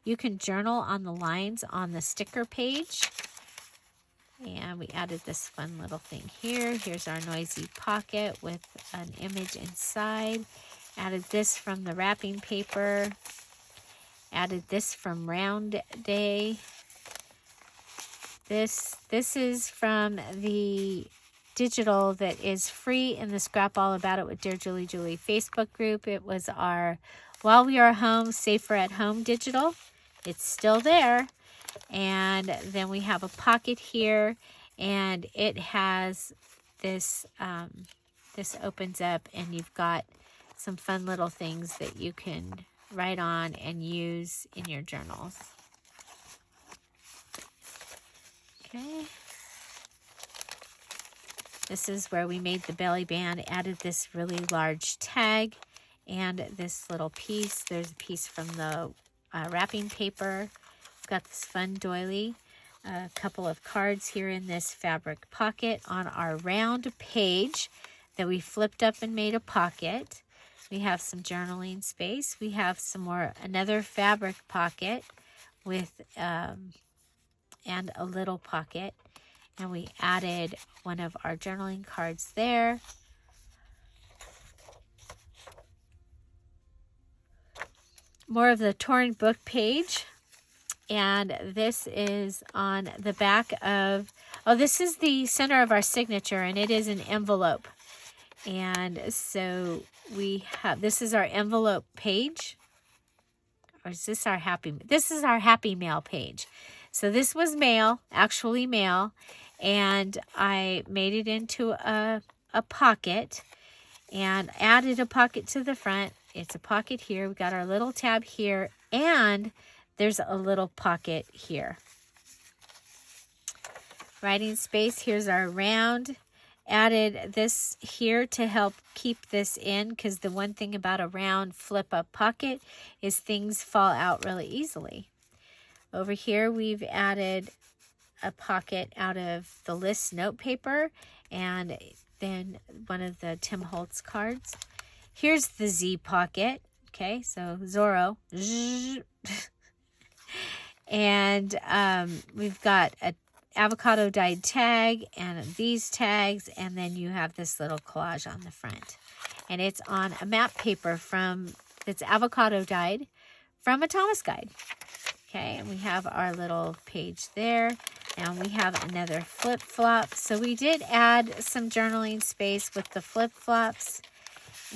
You can journal on the lines on the sticker page. And we added this fun little thing here. Here's our noisy pocket with an image inside. Added this from the wrapping paper. Added this from Round Day. This is from the digital that is free in the Scrap All About It with Dear Julie Julie Facebook group. It was our While We Are Home, Safer at Home digital. It's still there. And then we have a pocket here, and it has this, this opens up, and you've got some fun little things that you can write on and use in your journals. Okay. This is where we made the belly band, added this really large tag and this little piece. There's a piece from the wrapping paper. Got this fun doily, a couple of cards here in this fabric pocket on our round page that we flipped up and made a pocket. We have some journaling space. We have some more, another fabric pocket with, and a little pocket. And we added one of our journaling cards there. More of the torn book page. And this is on the back of, oh, this is the center of our signature, and it is an envelope. And so we have, this is our envelope page. Or is this our this is our happy mail page. So this was mail, actually mail. And I made it into a pocket and added a pocket to the front. It's a pocket here. We got our little tab here, and there's a little pocket here. Writing space, here's our round. Added this here to help keep this in, because the one thing about a round flip up pocket is things fall out really easily. Over here we've added a pocket out of the list note paper and then one of the Tim Holtz cards. Here's the Z pocket. Okay, so Zorro. And we've got a avocado dyed tag and these tags, and then you have this little collage on the front, and it's on a map paper that's avocado dyed from a Thomas guide. Okay, and we have our little page there, and we have another flip-flop. So we did add some journaling space with the flip-flops,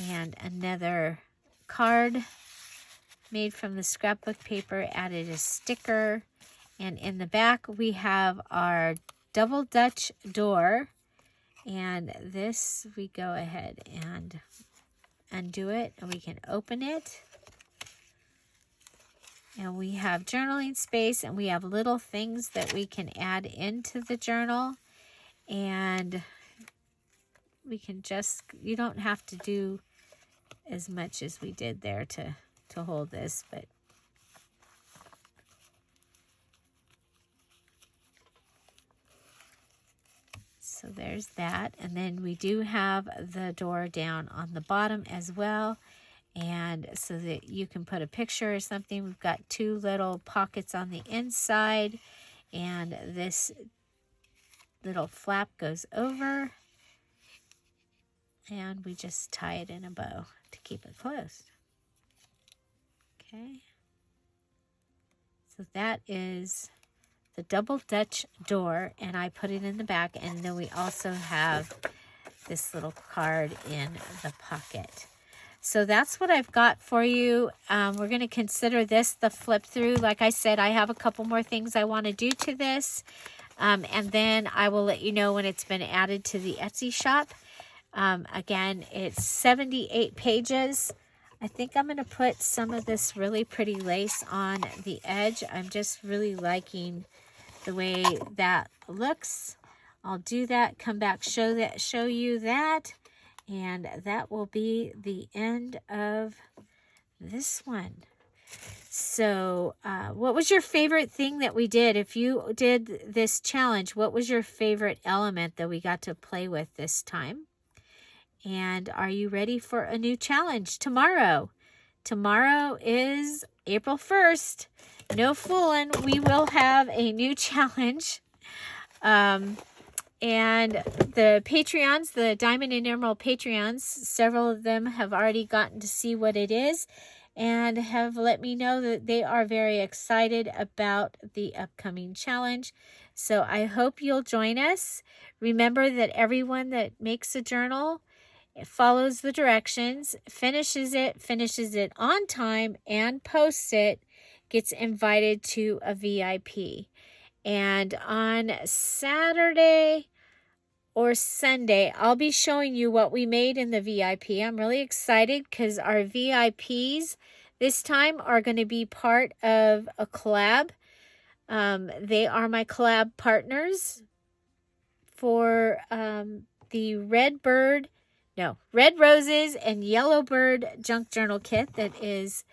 and another card made from the scrapbook paper, added a sticker, and in the back we have our double Dutch door, and this we go ahead and undo it, and we can open it, and we have journaling space, and we have little things that we can add into the journal, and we can just, you don't have to do as much as we did there to hold this, but so there's that. And then we do have the door down on the bottom as well, and so that you can put a picture or something. We've got two little pockets on the inside, and this little flap goes over, and we just tie it in a bow to keep it closed. Okay, so that is the double Dutch door, and I put it in the back, and then we also have this little card in the pocket. So that's what I've got for you. We're going to consider this the flip through. Like I said, I have a couple more things I want to do to this, and then I will let you know when it's been added to the Etsy shop. Again, it's 78 pages. I think I'm going to put some of this really pretty lace on the edge. I'm just really liking the way that looks. I'll do that, come back, show you that, and that will be the end of this one. So what was your favorite thing that we did? If you did this challenge, what was your favorite element that we got to play with this time? And are you ready for a new challenge tomorrow? Tomorrow is April 1st. No fooling, we will have a new challenge. And the Patreons, the Diamond and Emerald Patreons, several of them have already gotten to see what it is and have let me know that they are very excited about the upcoming challenge. So I hope you'll join us. Remember that everyone that makes a journal, follows the directions, finishes it on time, and posts it, gets invited to a VIP. And on Saturday or Sunday, I'll be showing you what we made in the VIP. I'm really excited because our VIPs this time are going to be part of a collab. They are my collab partners for the Red Roses and Yellow Bird Junk Journal Kit. That is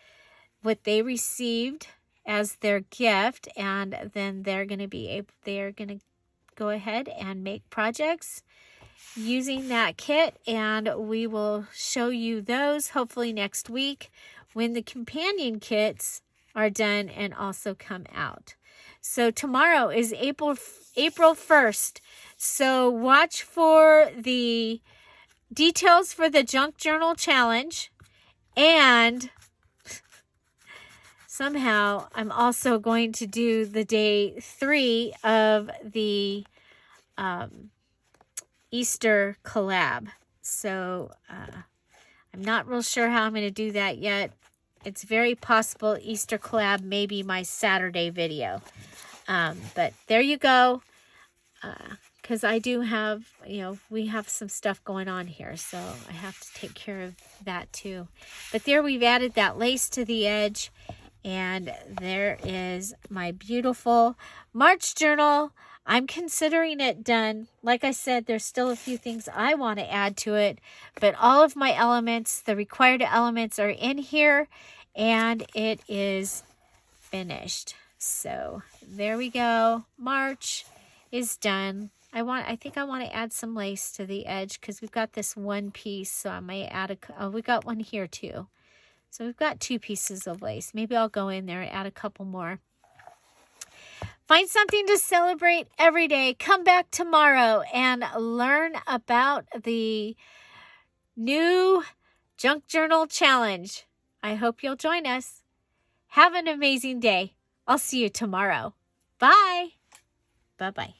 what they received as their gift, and then they're going to go ahead and make projects using that kit, and we will show you those hopefully next week when the companion kits are done and also come out. So tomorrow is April 1st. So watch for the details for the Junk Journal Challenge, and somehow I'm also going to do the day 3 of the Easter collab. So I'm not real sure how I'm going to do that yet. It's very possible Easter collab may be my Saturday video. But there you go. Because I do have, we have some stuff going on here, so I have to take care of that too. But there we've added that lace to the edge, and there is my beautiful March journal. I'm considering it done. Like I said, there's still a few things I want to add to it, but all of my elements, the required elements, are in here, and it is finished. So there we go. March is done. I think I want to add some lace to the edge because we've got this one piece, so I may add we got one here too. So we've got 2 pieces of lace. Maybe I'll go in there and add a couple more. Find something to celebrate every day. Come back tomorrow and learn about the new Junk Journal Challenge. I hope you'll join us. Have an amazing day. I'll see you tomorrow. Bye. Bye-bye.